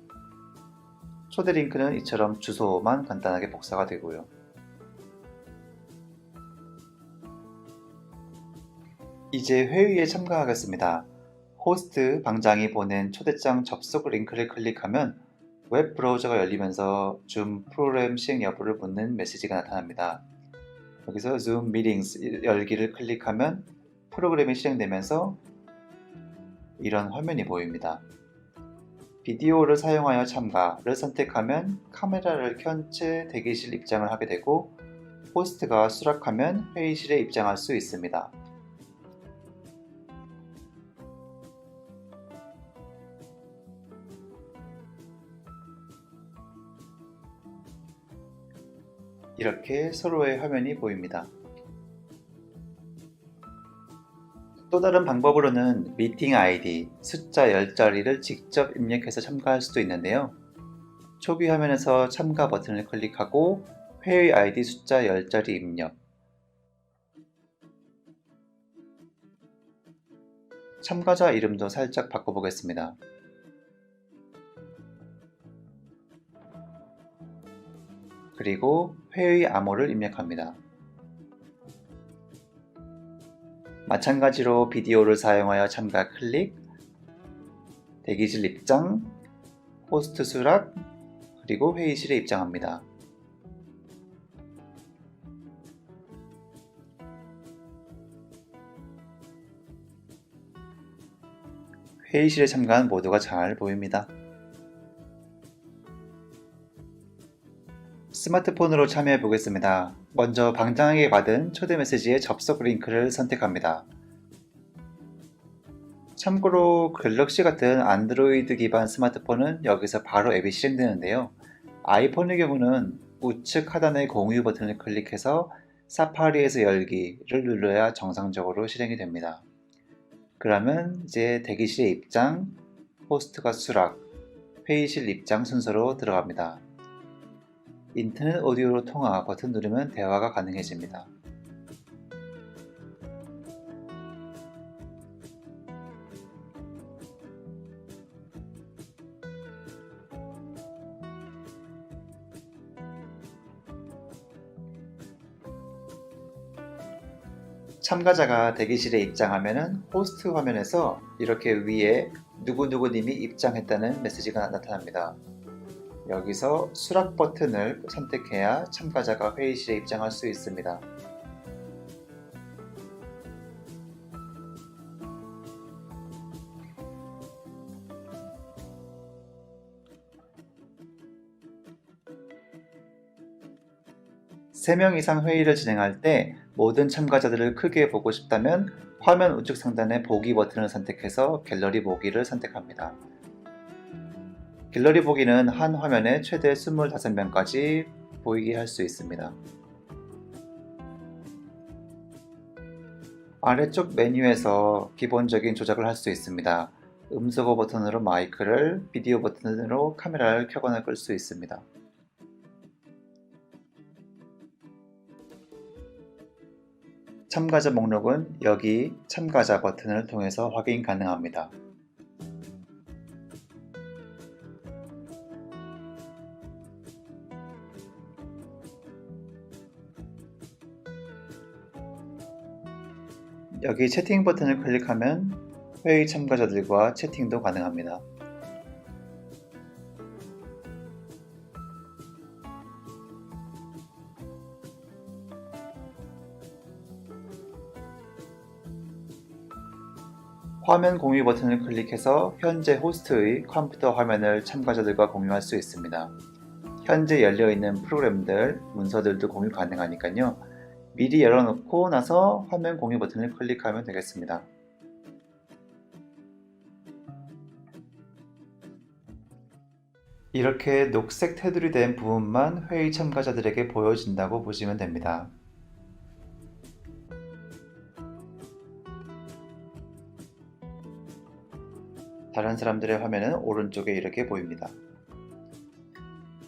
초대 링크는 이처럼 주소만 간단하게 복사가 되고요. 이제 회의에 참가하겠습니다. 호스트 방장이 보낸 초대장 접속 링크를 클릭하면 웹 브라우저가 열리면서 줌 프로그램 시행 여부를 묻는 메시지가 나타납니다. 여기서 Zoom Meetings 열기를 클릭하면 프로그램이 실행되면서 이런 화면이 보입니다. 비디오를 사용하여 참가를 선택하면 카메라를 켠 채 대기실 입장을 하게 되고 호스트가 수락하면 회의실에 입장할 수 있습니다. 이렇게 서로의 화면이 보입니다. 또 다른 방법으로는 미팅 아이디, 숫자 10자리를 직접 입력해서 참가할 수도 있는데요. 초기 화면에서 참가 버튼을 클릭하고 회의 아이디 숫자 10자리 입력, 참가자 이름도 살짝 바꿔보겠습니다. 그리고 회의 암호를 입력합니다. 마찬가지로 비디오를 사용하여 참가 클릭, 대기실 입장, 호스트 수락, 그리고 회의실에 입장합니다. 회의실에 참가한 모두가 잘 보입니다. 스마트폰으로 참여해 보겠습니다. 먼저 방장에게 받은 초대 메시지의 접속 링크를 선택합니다. 참고로 갤럭시 같은 안드로이드 기반 스마트폰은 여기서 바로 앱이 실행되는데요. 아이폰의 경우는 우측 하단의 공유 버튼을 클릭해서 사파리에서 열기를 눌러야 정상적으로 실행이 됩니다. 그러면 이제 대기실의 입장, 호스트가 수락, 회의실 입장 순서로 들어갑니다. 인터넷 오디오로 통화 버튼 누르면 대화가 가능해집니다. 참가자가 대기실에 입장하면 호스트 화면에서 이렇게 위에 누구누구님이 입장했다는 메시지가 나타납니다. 여기서 수락 버튼을 선택해야 참가자가 회의실에 입장할 수 있습니다. 세 명 이상 회의를 진행할 때 모든 참가자들을 크게 보고 싶다면 화면 우측 상단의 보기 버튼을 선택해서 갤러리 보기를 선택합니다. 갤러리 보기는 한 화면에 최대 25명까지 보이게 할 수 있습니다. 아래쪽 메뉴에서 기본적인 조작을 할 수 있습니다. 음소거 버튼으로 마이크를, 비디오 버튼으로 카메라를 켜거나 끌 수 있습니다. 참가자 목록은 여기 참가자 버튼을 통해서 확인 가능합니다. 여기 채팅 버튼을 클릭하면 회의 참가자들과 채팅도 가능합니다. 화면 공유 버튼을 클릭해서 현재 호스트의 컴퓨터 화면을 참가자들과 공유할 수 있습니다. 현재 열려있는 프로그램들, 문서들도 공유 가능하니까요. 미리 열어놓고 나서 화면 공유 버튼을 클릭하면 되겠습니다. 이렇게 녹색 테두리 된 부분만 회의 참가자들에게 보여진다고 보시면 됩니다. 다른 사람들의 화면은 오른쪽에 이렇게 보입니다.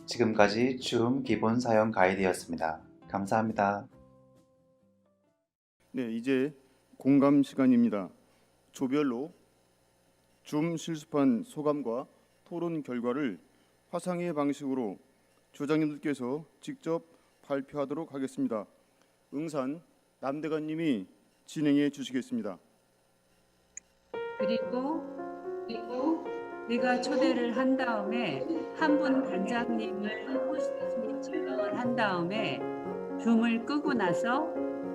지금까지 줌 기본 사용 가이드였습니다. 감사합니다. 네, 이제 공감 시간입니다. 조별로 줌 실습한 소감과 토론 결과를 화상의 방식으로 조장님들께서 직접 발표하도록 하겠습니다. 응산 남대관님이 진행해 주시겠습니다. 그리고 내가 초대를 한 다음에 한 분 단장님을 호스트 지정을 한 다음에 줌을 끄고 나서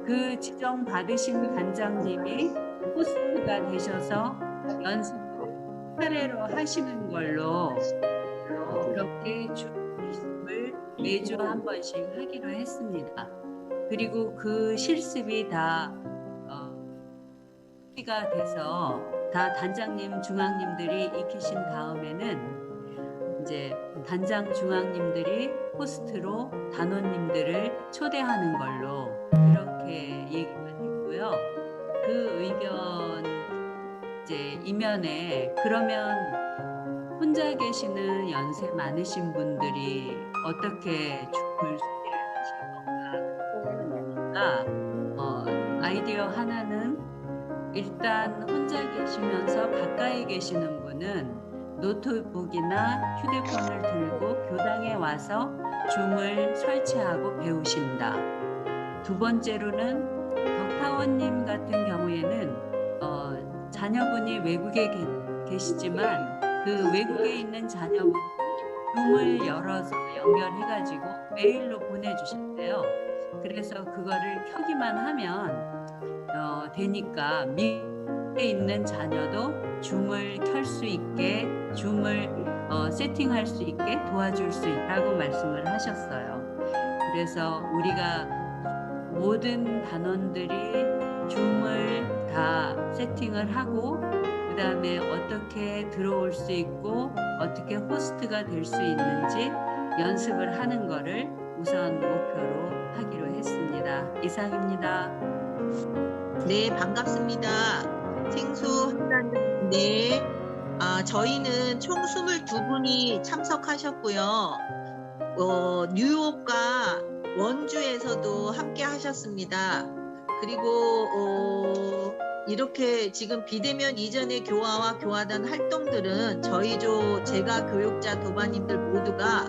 그 지정 받으신 단장님이 호스트가 되셔서 연습을 차례로 하시는 걸로 그렇게 줌 실습을 매주 한 번씩 하기로 했습니다. 그리고 그 실습이 다 가 돼서 다 단장님, 중앙님들이 익히신 다음에는 이제 단장, 중앙님들이 호스트로 단원님들을 초대하는 걸로 그렇게 얘기가 됐고요. 그 의견 이제 이면에 그러면 혼자 계시는 연세 많으신 분들이 어떻게 줌을 소개를 하실 건가 아이디어 하나는 일단 혼자 계시면서 가까이 계시는 분은 노트북이나 휴대폰을 들고 교당에 와서 줌을 설치하고 배우신다. 두 번째로는 덕타원님 같은 경우에는 자녀분이 외국에 계시지만 그 외국에 있는 자녀분 줌을 열어서 연결해가지고 메일로 보내주셨대요. 그래서 그거를 켜기만 하면 되니까 미국에 있는 자녀도 줌을 켤 수 있게 줌을 세팅할 수 있게 도와줄 수 있다고 말씀을 하셨어요. 그래서 우리가 모든 단원들이 줌을 다 세팅을 하고 그 다음에 어떻게 들어올 수 있고 어떻게 호스트가 될 수 있는지 연습을 하는 거를 우선 목표로 하기로 했습니다. 이상입니다. 네, 반갑습니다. 생수 한단인데 저희는 총 22분이 참석하셨고요. 뉴욕과 원주에서도 함께 하셨습니다. 그리고 이렇게 지금 비대면 이전의 교화와 교화단 활동들은 제가 교육자 도반님들 모두가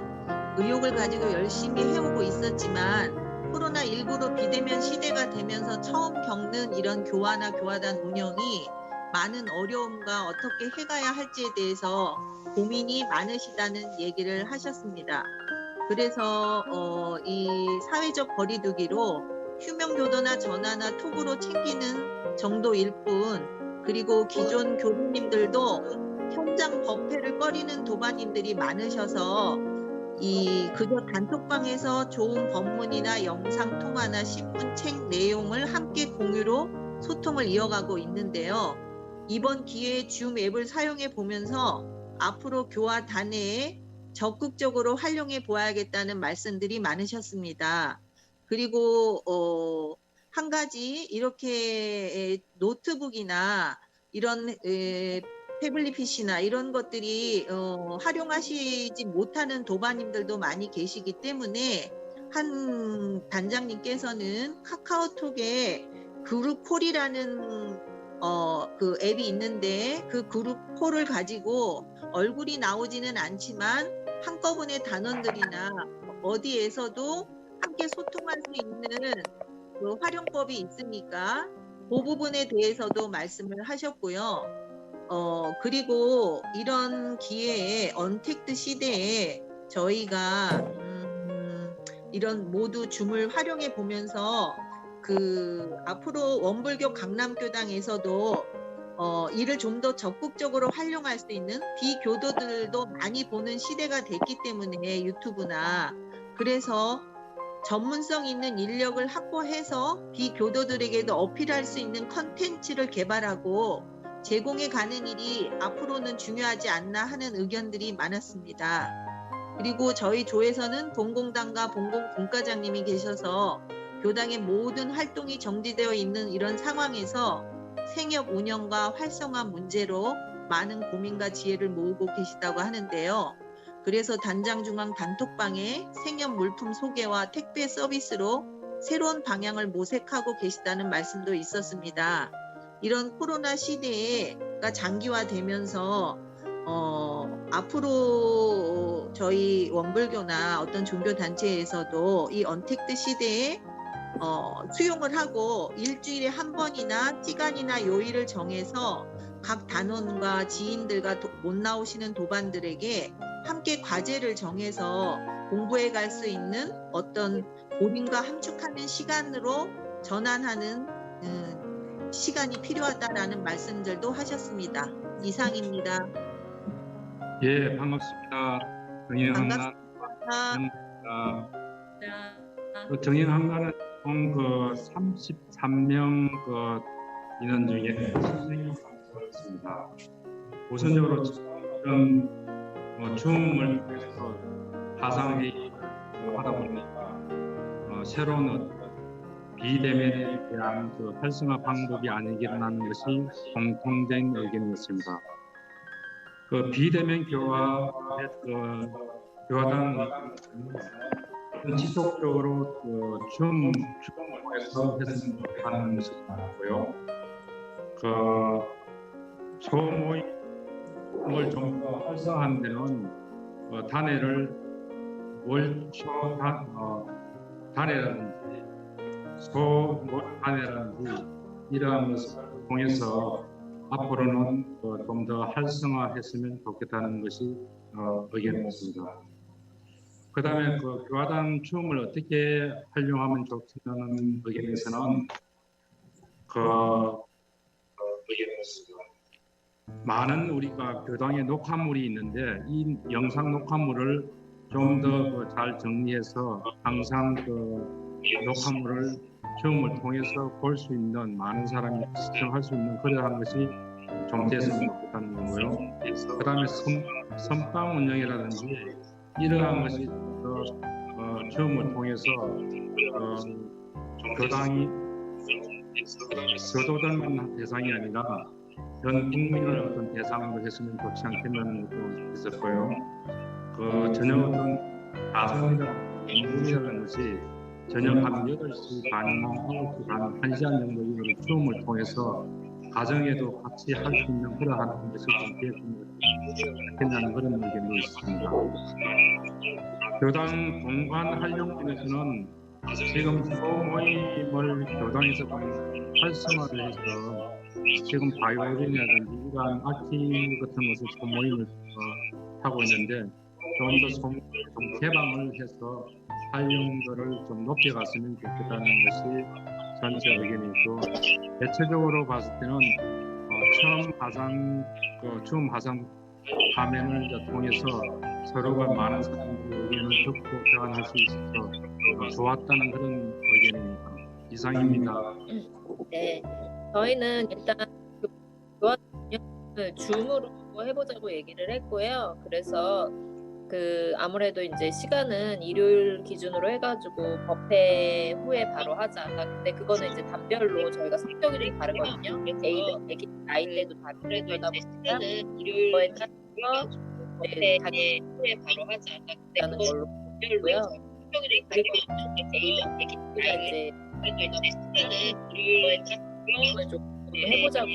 의욕을 가지고 열심히 해오고 있었지만 코로나19로 비대면 시대가 되면서 처음 겪는 이런 교화나 교화단 운영이 많은 어려움과 어떻게 해가야 할지에 대해서 고민이 많으시다는 얘기를 하셨습니다. 그래서 이 사회적 거리두기로 휴명교도나 전화나 톡으로 챙기는 정도일 뿐 그리고 기존 교수님들도 현장 법회를 꺼리는 도반님들이 많으셔서 그저 단톡방에서 좋은 법문이나 영상 통화나 신문 책 내용을 함께 공유로 소통을 이어가고 있는데요. 이번 기회에 줌 앱을 사용해 보면서 앞으로 교화 단회에 적극적으로 활용해 보아야겠다는 말씀들이 많으셨습니다. 그리고 한 가지 이렇게 노트북이나 이런 태블릿 PC나 이런 것들이 활용하시지 못하는 도반님들도 많이 계시기 때문에 한 단장님께서는 카카오톡에 그룹콜이라는 그 앱이 있는데 그 그룹콜을 가지고 얼굴이 나오지는 않지만 한꺼번에 단원들이나 어디에서도 함께 소통할 수 있는 그 활용법이 있으니까 그 부분에 대해서도 말씀을 하셨고요. 그리고 이런 기회에 언택트 시대에 저희가 이런 모두 줌을 활용해 보면서 앞으로 원불교 강남교당에서도 이를 좀 더 적극적으로 활용할 수 있는 비교도들도 많이 보는 시대가 됐기 때문에 유튜브나 그래서 전문성 있는 인력을 확보해서 비교도들에게도 어필할 수 있는 컨텐츠를 개발하고 제공해 가는 일이 앞으로는 중요하지 않나 하는 의견들이 많았습니다. 그리고 저희 조에서는 본공당과 본공분과장님이 계셔서 교당의 모든 활동이 정지되어 있는 이런 상황에서 생협 운영과 활성화 문제로 많은 고민과 지혜를 모으고 계시다고 하는데요. 그래서 단장 중앙 단톡방에 생협 물품 소개와 택배 서비스로 새로운 방향을 모색하고 계시다는 말씀도 있었습니다. 이런 코로나 시대가 장기화되면서 앞으로 저희 원불교나 어떤 종교 단체에서도 이 언택트 시대에 수용을 하고 일주일에 한 번이나 시간이나 요일을 정해서 각 단원과 지인들과 못 나오시는 도반들에게 함께 과제를 정해서 공부해 갈 수 있는 어떤 고민과 함축하는 시간으로 전환하는 시간이 필요하다라는 말씀들도 하셨습니다. 이상입니다. 예, 반갑습니다. 정인항란. 정인항란은 총 33명 인원 중에 선생님 감사했습니다. 우선적으로 이런 줌을 통해서 화상회의 하다 보니까 새로운 비대면에 대한 활성화 방법이 아니겠라는 것이 공통된 의견이었습니다. 비대면 교화당 지속적으로 줌에서 했으면 하는 것이 많고요. 소모임을 좀 더 활성화하는 데는 단회를 월초 단회라든지 소모임 단회라든지 이러한 것을 통해서 앞으로는 좀 더 활성화했으면 좋겠다는 것이 의견이었습니다. 그 다음에 교화당 춤을 어떻게 활용하면 좋겠다는 의견에서는 의견이었습니다. 많은 우리가 교당의 녹화물이 있는데 이 영상 녹화물을 좀 더 잘 정리해서 항상 녹화물을 줌을 통해서 볼 수 있는 많은 사람이 시청할 수 있는 그러한 것이 좀 됐으면 좋겠다는 거고요. 그 다음에 선방 운영이라든지 이러한 것이 줌을 통해서 교당이 교도들만 대상이 아니라 전 국민을 어떤 대상으로 했으면 좋지 않겠다는 것도 있었고요. 저녁 어떤 가정이라는 것이 저녁 한 8시 반이나 9시 반, 1시간 정도 이후로 줌을 통해서 가정에도 같이 할 수 있는 그러한 것을 좀 되었으면 좋겠다는 그런 의견도 있습니다. 교당 공간 활용에서는 지금 소모임을 교당에서 활성화를 해서 지금 바이올린이라든지 이러한 악기 같은 것을 소모임을 하고 있는데 좀 더 개방을 해서 활용도를 좀 높여갔으면 좋겠다는 것이 전체 의견이고, 대체적으로 봤을 때는 처음 줌 화상 화면을 통해서 서로가 많은 사람들의 의견을 듣고 대화할 수 있어서 좋았다는 그런 의견입니다. 이상입니다. 네, 저희는 일단 교환 운영을 줌으로 해보자고 얘기를 했고요. 그래서 아무래도 이제 시간은 일요일 기준으로 해가지고 법회 후에 바로 하자. 근데 그거는 이제 단별로 저희가 성격이 좀 다르거든요. 애기 나이대도 다르다 보니까 일요일에 따라서 자기 후에 바로 하자. 라는 걸로 했고요. 그리고 애기가 이제 일요일에 조금 해보자고.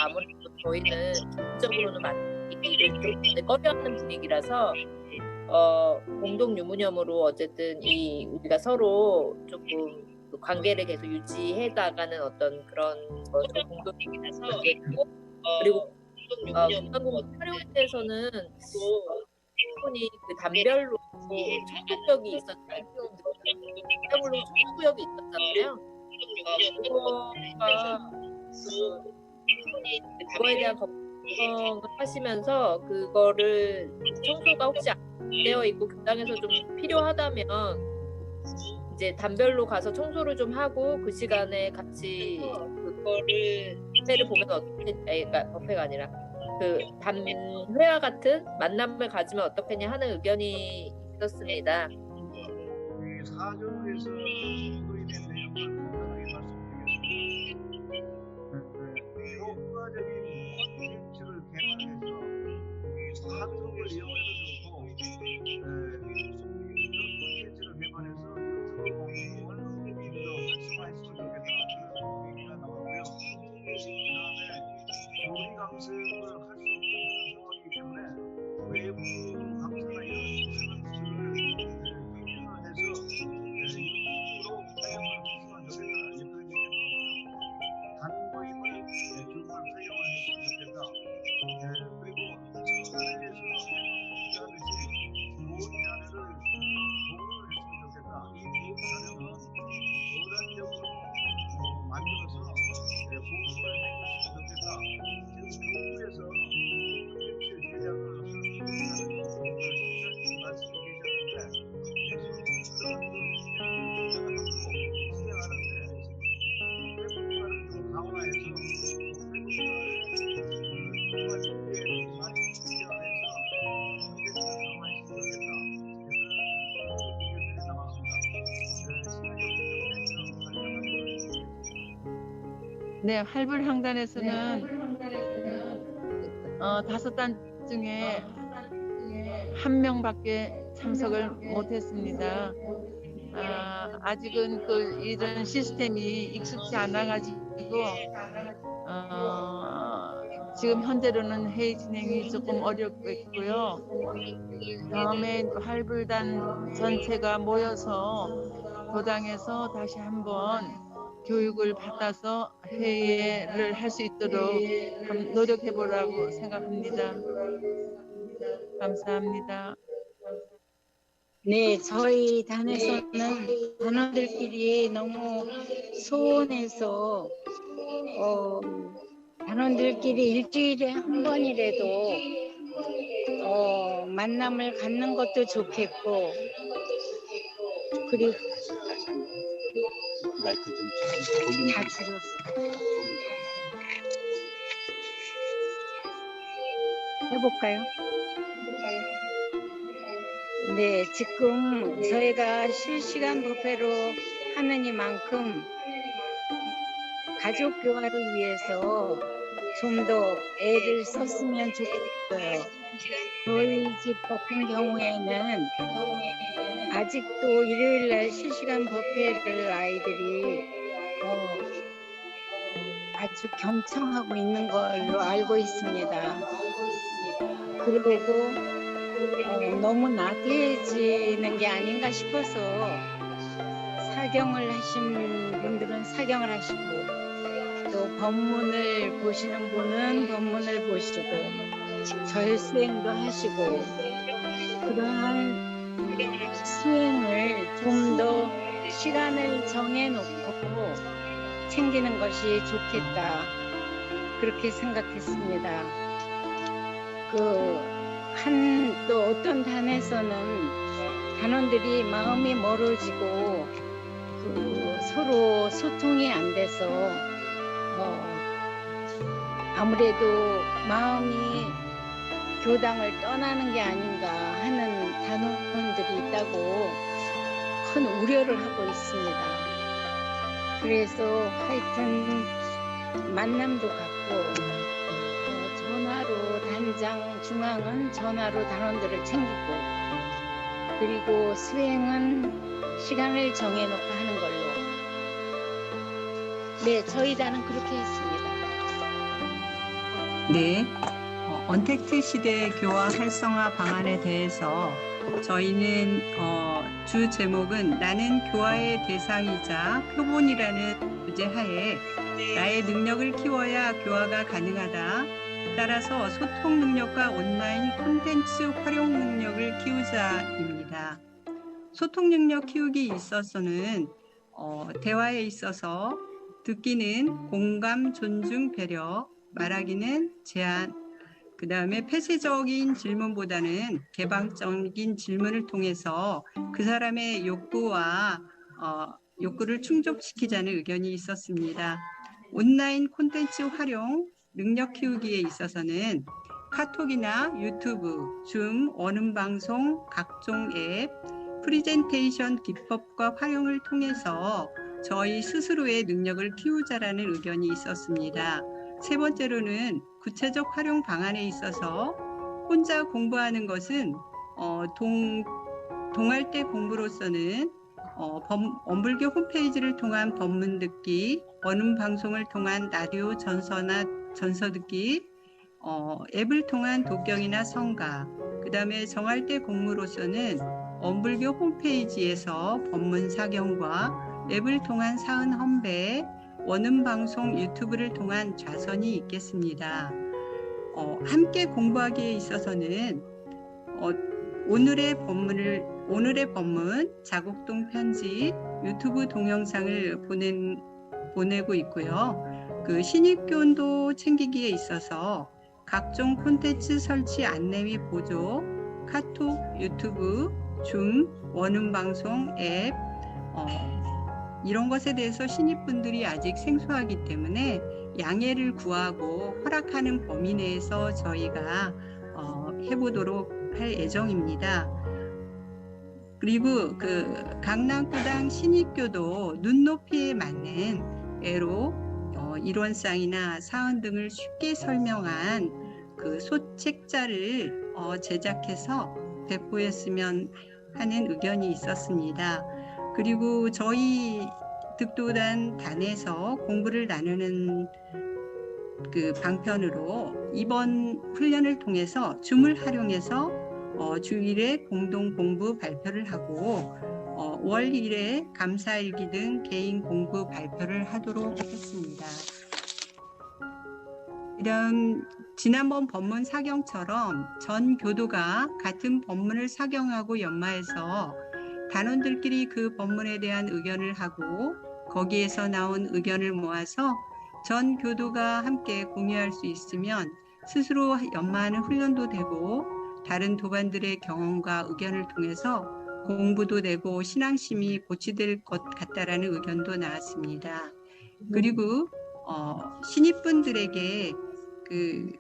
아무래도 저희는 기본적으로는 만들기를 좀 꺼려하는 분위기라서 공동 유무념으로 어쨌든 우리가 서로 조금 관계를 계속 유지해 나가는 어떤 그런 것을 공동 얘기했고, 그리고 공간공간 촬영에 대해서는 충분히 단별로 청구구역이 있었잖아요. 단별로 청구구역이 있었잖아요. 그거에 대한 걱정을 하시면서 그거를 청소가 혹시 안 되어 있고 교당에서 좀 필요하다면 이제 단별로 가서 청소를 좀 하고 그 시간에 같이 그거를 법회를 보면 어떻게, 그러니까 법회가 아니라 단회와 같은 만남을 가지면 어떻겠냐 하는 의견이 있었습니다. 사정에서 의견 내용을 간단하게 말씀드리겠습니다. 효과적인 정치를 개발하는 카톡을 이용해도 좋고 그 콘텐츠를 개발해서 유튜브 언론을 좀더 활성화했으면 좋겠다 그런 얘기가 나왔고요. 그다음에 교리 강습을 할 수 없는 상황이기 때문에 외부 강사나 이런 시스템을 병행을 해서 유튜브로 사용을 했으면 좋겠다 이런 얘기가 나왔고요. 단모임을 정말 사용을 했으면 좋겠다. 그리고 청와대에서 하듯이 좋은 자료를 공유를 했으면 좋겠다. 이 좋은 자료는 보단적으로 만들어서 공부를 해줬으면 좋겠다. 지금 정부에서 콘텐츠 제작을 하는 시장님 말씀해 계셨는데 그런 콘텐츠를 진행하는데 회복과를 좀 강화해서 회복과를 정말 준비에 많이 진행을 해서 콘텐츠를 강화했으면 좋겠다. 그런 의견들이 나왔습니다. 시간이 없기 때문에 좀 설명하도록 네, 활불향단에서는 5단 중에 한 명밖에 참석을 못했습니다. 아직은 이런 시스템이 익숙치 않아가지고 지금 현재로는 회의 진행이 조금 어렵고요. 다음에 활불단 전체가 모여서 도당에서 다시 한번 교육을 받아서 회의를 할 수 있도록 노력해 보라고 생각합니다. 감사합니다. 네, 저희 단에서는 단원들끼리 너무 소원해서 단원들끼리 일주일에 한 번이라도 만남을 갖는 것도 좋겠고, 그리고 마이크 좀 다 줄였어. 해볼까요? 네, 지금 저희가 실시간 부패로 하는 이만큼 가족 교화를 위해서 좀 더 애를 썼으면 좋겠어요. 저희 집 같은 경우에는 아직도 일요일날 실시간 부패를 아이들이 아주 경청하고 있는 걸로 알고 있습니다. 그리고 너무 나태해지는 게 아닌가 싶어서 사경을 하신 분들은 사경을 하시고 또 법문을 보시는 분은 법문을 보시고 절수행도 하시고 그러한 수행을 좀 더 시간을 정해놓고 챙기는 것이 좋겠다 그렇게 생각했습니다. 또 어떤 단에서는 단원들이 마음이 멀어지고 서로 소통이 안 돼서 아무래도 마음이 교당을 떠나는 게 아닌가 하는 단원들이 있다고 큰 우려를 하고 있습니다. 그래서 하여튼 만남도 갖고 전화로 단장 중앙은 전화로 단원들을 챙기고 그리고 수행은 시간을 정해놓고 하는 걸로. 네, 저희 단은 그렇게 했습니다. 네, 언택트 시대 교화 활성화 방안에 대해서 저희는 주 제목은 나는 교화의 대상이자 표본이라는 주제하에 나의 능력을 키워야 교화가 가능하다. 따라서 소통 능력과 온라인 콘텐츠 활용 능력을 키우자입니다. 소통 능력 키우기 있어서는 대화에 있어서 듣기는 공감, 존중, 배려, 말하기는 제안, 그 다음에 폐쇄적인 질문보다는 개방적인 질문을 통해서 그 사람의 욕구를 충족시키자는 의견이 있었습니다. 온라인 콘텐츠 활용, 능력 키우기에 있어서는 카톡이나 유튜브, 줌, 원음방송, 각종 앱, 프리젠테이션 기법과 활용을 통해서 저희 스스로의 능력을 키우자라는 의견이 있었습니다. 세 번째로는 구체적 활용 방안에 있어서 혼자 공부하는 것은 동아일대 공부로서는 원불교 홈페이지를 통한 법문 듣기, 원음 방송을 통한 라디오 전서 듣기, 앱을 통한 독경이나 성가, 그 다음에 정할대 공무로서는 원불교 홈페이지에서 법문 사경과 앱을 통한 사은 헌배, 원음 방송 유튜브를 통한 좌선이 있겠습니다. 함께 공부하기에 있어서는 오늘의 법문 자곡동 편지 유튜브 동영상을 보내고 있고요. 그 신입교원도 챙기기에 있어서 각종 콘텐츠 설치 안내 및 보조, 카톡, 유튜브, 줌, 원음 방송 앱 이런 것에 대해서 신입분들이 아직 생소하기 때문에 양해를 구하고 허락하는 범위 내에서 저희가 해보도록 할 예정입니다. 그리고 그 강남구당 신입교도 눈높이에 맞는 애로 이론상이나 사언 등을 쉽게 설명한 그 소책자를 제작해서 배포했으면 하는 의견이 있었습니다. 그리고 저희 득도단 단에서 공부를 나누는 그 방편으로 이번 훈련을 통해서 줌을 활용해서 주일에 공동 공부 발표를 하고 5월 1일에 감사일기 등 개인 공부 발표를 하도록 하겠습니다. 이런 지난번 법문 사경처럼 전 교도가 같은 법문을 사경하고 연마해서 단원들끼리 그 법문에 대한 의견을 하고 거기에서 나온 의견을 모아서 전 교도가 함께 공유할 수 있으면 스스로 연마하는 훈련도 되고 다른 도반들의 경험과 의견을 통해서 공부도 되고 신앙심이 고취될 것 같다라는 의견도 나왔습니다. 그리고 신입분들에게 그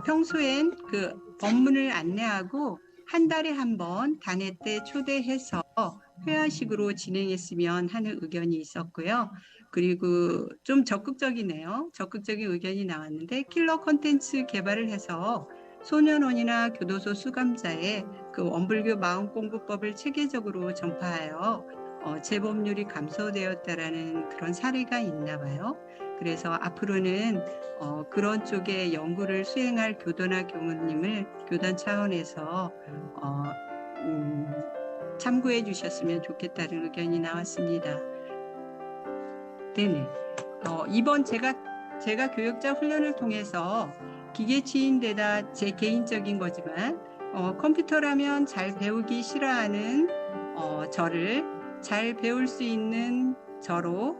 평소엔 그 법문을 안내하고 한 달에 한 번 단회 때 초대해서 회화식으로 진행했으면 하는 의견이 있었고요. 그리고 좀 적극적이네요. 적극적인 의견이 나왔는데 킬러 콘텐츠 개발을 해서 소년원이나 교도소 수감자의 그 원불교 마음공부법을 체계적으로 전파하여 재범률이 감소되었다라는 그런 사례가 있나 봐요. 그래서 앞으로는 그런 쪽에 연구를 수행할 교도나 교무님을 교단 차원에서 참고해 주셨으면 좋겠다는 의견이 나왔습니다. 네네. 이번 제가 교육자 훈련을 통해서 기계치인데다 제 개인적인 거지만 컴퓨터라면 잘 배우기 싫어하는 저를 잘 배울 수 있는 저로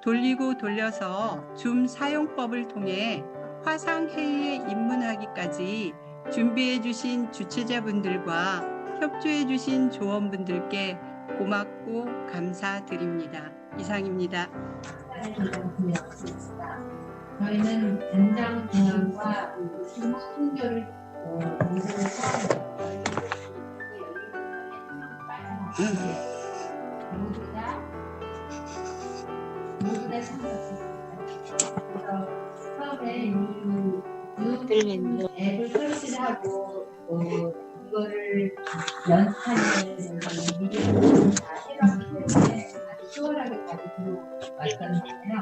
돌리고 돌려서 줌 사용법을 통해 화상회의에 입문하기까지 준비해 주신 주최자분들과 협조해 주신 조원분들께 고맙고 감사드립니다. 이상입니다. 저희는 단장 중앙과 순교를 모두를 모두 다 참석했습니다. 그래서 처음에 이 앱을 설치를 하고 이거를 연습하는 미디어를 다 해봤기 때문에 아주 수월하게 잘 들어왔었는데요.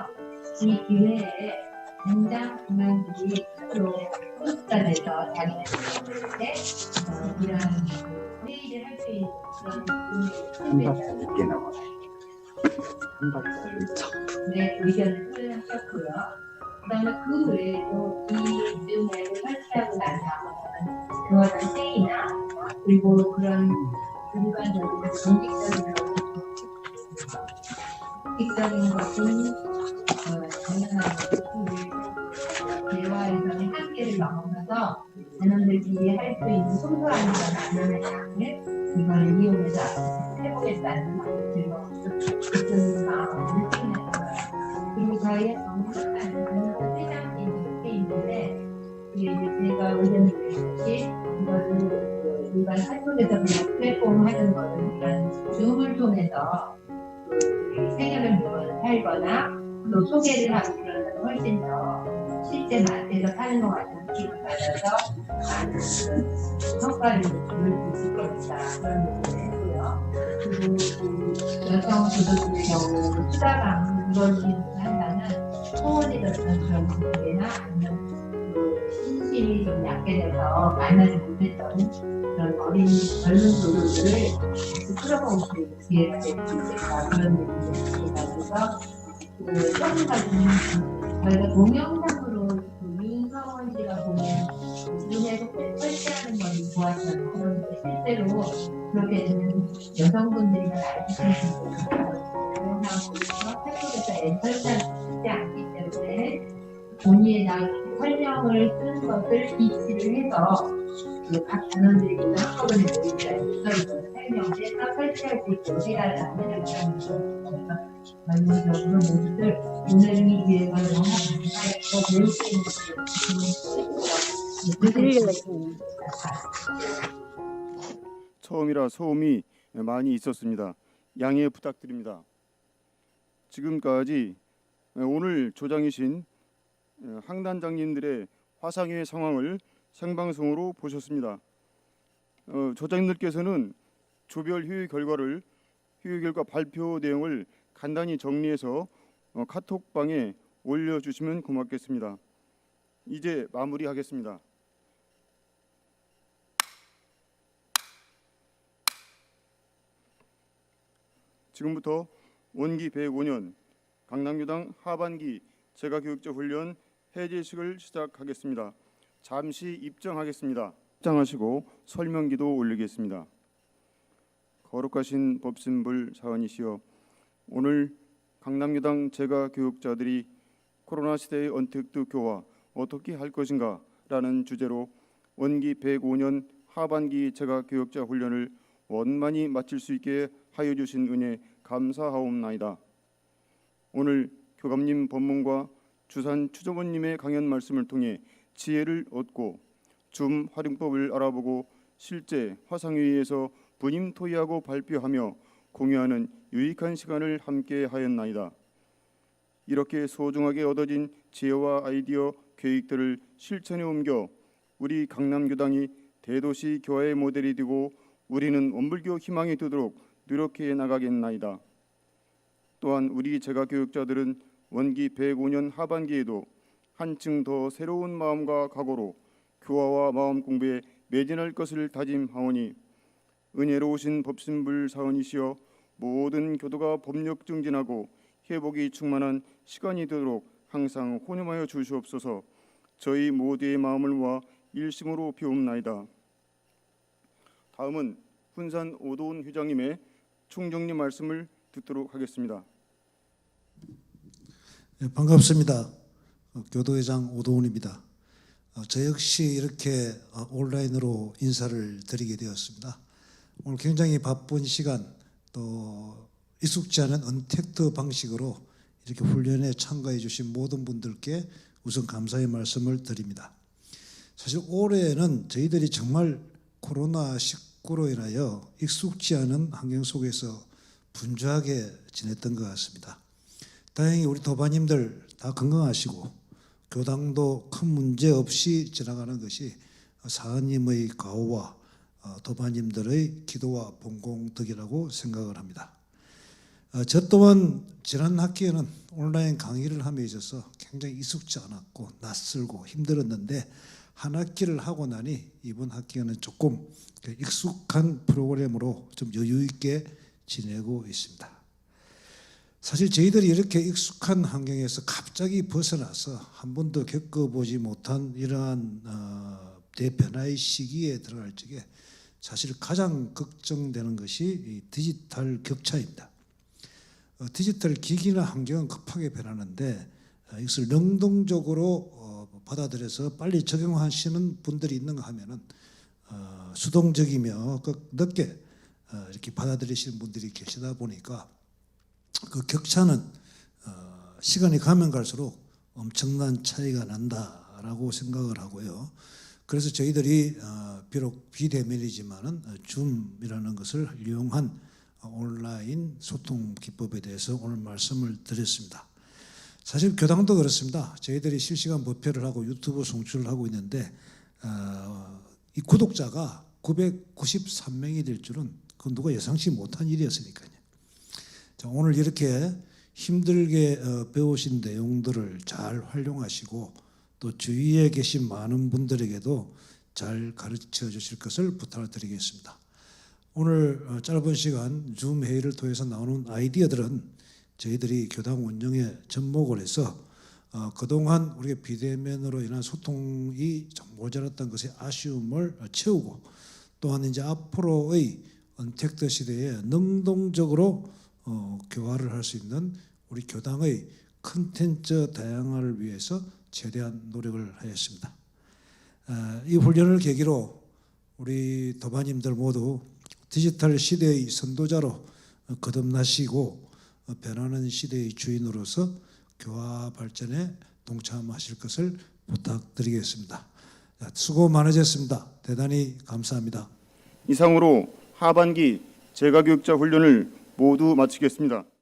이 기회에 단장 중앙들이 서로 호스트가 돼서 자기네들한테 이런 회의를 할 수 있는 그런 네, 의견을 수렴하셨고요. 그다음에 그 외에도 이 앱을 설치하고 난 다음에는 교환한 회의나 그리고 그런 일반적인 공식적인 것은 대화에서는 한계를 넘어서서 단원들끼리 할 수 있는 소소한 건 안하는 이걸 이용해서 해보겠다는 마음을 느끼는 거예요. 그리고 저희의 정책단은 회장이 이렇게 있는데 제가 의견을 드렸듯이 이거를 일반 한국에서 그냥 플랫폼 하는 거는 이런 줌을 통해서 생활을 살거나 또 소개를 하고 그러는 훨씬 더 실제 마트에서 파는 것 같은 느낌을 받아서 많은 성과를 볼 수 있을 겁니다. 그런 얘기를 했고요. 그리고 그 여성 교도소의 경우 수다방 이루어지는 한다면 소원이었던 그런 관계나 아니면 그 신심이 좀 약해져서 만나지 못했던 그런 어린 젊은 교도들을 다시 끌어모을 수 있는 기회가 될 수 있겠다 그런 얘기를 했습니다. 그래서 그 처음까지는 저희가 동영상으로 그 윤성원 씨가 보낸 눈에서 설치하는 건 좋았어요. 그런데 실제로 그렇게 되는 여성분들이나 알고 계신 동영상으로 한국에서 엔설치하지 않기 때문에 본인의 설명을 쓰는 것을 비치를 해서 각 단원들이 한꺼번에 모이자 있어서 설명을 해서 설치할 수 있도록 해달라는 요청입니다. 전문적으로 모두들 오늘 이 기회가 너무 감사했고 배울 수 있는 것을 처음이라 소음이 많이 있었습니다. 양해 부탁드립니다. 지금까지 오늘 조장이신 항단장님들의 화상회 상황을 생방송으로 보셨습니다. 조장님들께서는 조별 휴일 결과 발표 내용을 간단히 정리해서 카톡방에 올려주시면 고맙겠습니다. 이제 마무리하겠습니다. 지금부터 원기 105년 강남교당 하반기 재가교육자 훈련 해제식을 시작하겠습니다. 잠시 입장하겠습니다. 입장하시고 설명기도 올리겠습니다. 거룩하신 법신불 사원이시여, 오늘 강남교당 재가교육자들이 코로나 시대의 언택트 교화 어떻게 할 것인가 라는 주제로 원기 105년 하반기 재가교육자 훈련을 원만히 마칠 수 있게 하여 주신 은혜 감사하옵나이다. 오늘 교감님 법문과 주산 추정원님의 강연 말씀을 통해 지혜를 얻고 줌 활용법을 알아보고 실제 화상회의에서 분임 토의하고 발표하며 공유하는 유익한 시간을 함께 하였나이다. 이렇게 소중하게 얻어진 지혜와 아이디어, 계획들을 실천에 옮겨 우리 강남교당이 대도시 교화의 모델이 되고 우리는 원불교 희망이 되도록 노력해 나가겠나이다. 또한 우리 재가교육자들은 원기 105년 하반기에도 한층 더 새로운 마음과 각오로 교화와 마음 공부에 매진할 것을 다짐하오니 은혜로우신 법신불 사원이시여, 모든 교도가 법력 증진하고 회복이 충만한 시간이 되도록 항상 혼용하여 주시옵소서. 저희 모두의 마음을 모아 일심으로 비옵나이다. 다음은 훈산 오도훈 회장님의 총정리 말씀을 듣도록 하겠습니다. 네, 반갑습니다. 교도회장 오도훈입니다. 저 역시 이렇게 온라인으로 인사를 드리게 되었습니다. 오늘 굉장히 바쁜 시간, 또 익숙지 않은 언택트 방식으로 이렇게 훈련에 참가해 주신 모든 분들께 우선 감사의 말씀을 드립니다. 사실 올해는 저희들이 정말 코로나19로 인하여 익숙지 않은 환경 속에서 분주하게 지냈던 것 같습니다. 다행히 우리 도반님들 다 건강하시고 교당도 큰 문제 없이 지나가는 것이 사은님의 가호와 도반님들의 기도와 본공 덕이라고 생각을 합니다. 저 또한 지난 학기에는 온라인 강의를 함에 있어서 굉장히 익숙지 않았고 낯설고 힘들었는데 한 학기를 하고 나니 이번 학기에는 조금 익숙한 프로그램으로 좀 여유 있게 지내고 있습니다. 사실 저희들이 이렇게 익숙한 환경에서 갑자기 벗어나서 한 번도 겪어보지 못한 이러한 대변화의 시기에 들어갈 적에 사실 가장 걱정되는 것이 이 디지털 격차입니다. 디지털 기기나 환경은 급하게 변하는데 이것을 능동적으로 받아들여서 빨리 적용하시는 분들이 있는가 하면은 수동적이며 늦게 이렇게 받아들이시는 분들이 계시다 보니까 그 격차는 시간이 가면 갈수록 엄청난 차이가 난다라고 생각을 하고요. 그래서 저희들이 비록 비대면이지만은 줌이라는 것을 이용한 온라인 소통 기법에 대해서 오늘 말씀을 드렸습니다. 사실 교당도 그렇습니다. 저희들이 실시간 법회를 하고 유튜브 송출을 하고 있는데 이 구독자가 993명이 될 줄은 그 누가 예상치 못한 일이었으니까요. 자, 오늘 이렇게 힘들게 배우신 내용들을 잘 활용하시고 또 주위에 계신 많은 분들에게도 잘 가르쳐 주실 것을 부탁을 드리겠습니다. 오늘 짧은 시간 줌 회의를 통해서 나오는 아이디어들은 저희들이 교당 운영에 접목을 해서 그동안 우리가 비대면으로 인한 소통이 좀 모자랐던 것의 아쉬움을 채우고 또한 이제 앞으로의 언택트 시대에 능동적으로 교화를 할 수 있는 우리 교당의 컨텐츠 다양화를 위해서 최대한 노력을 하였습니다. 이 훈련을 계기로 우리 도반님들 모두 디지털 시대의 선도자로 거듭나시고 변하는 시대의 주인으로서 교화 발전에 동참하실 것을 부탁드리겠습니다. 수고 많으셨습니다. 대단히 감사합니다. 이상으로 하반기 재가교육자 훈련을 모두 마치겠습니다.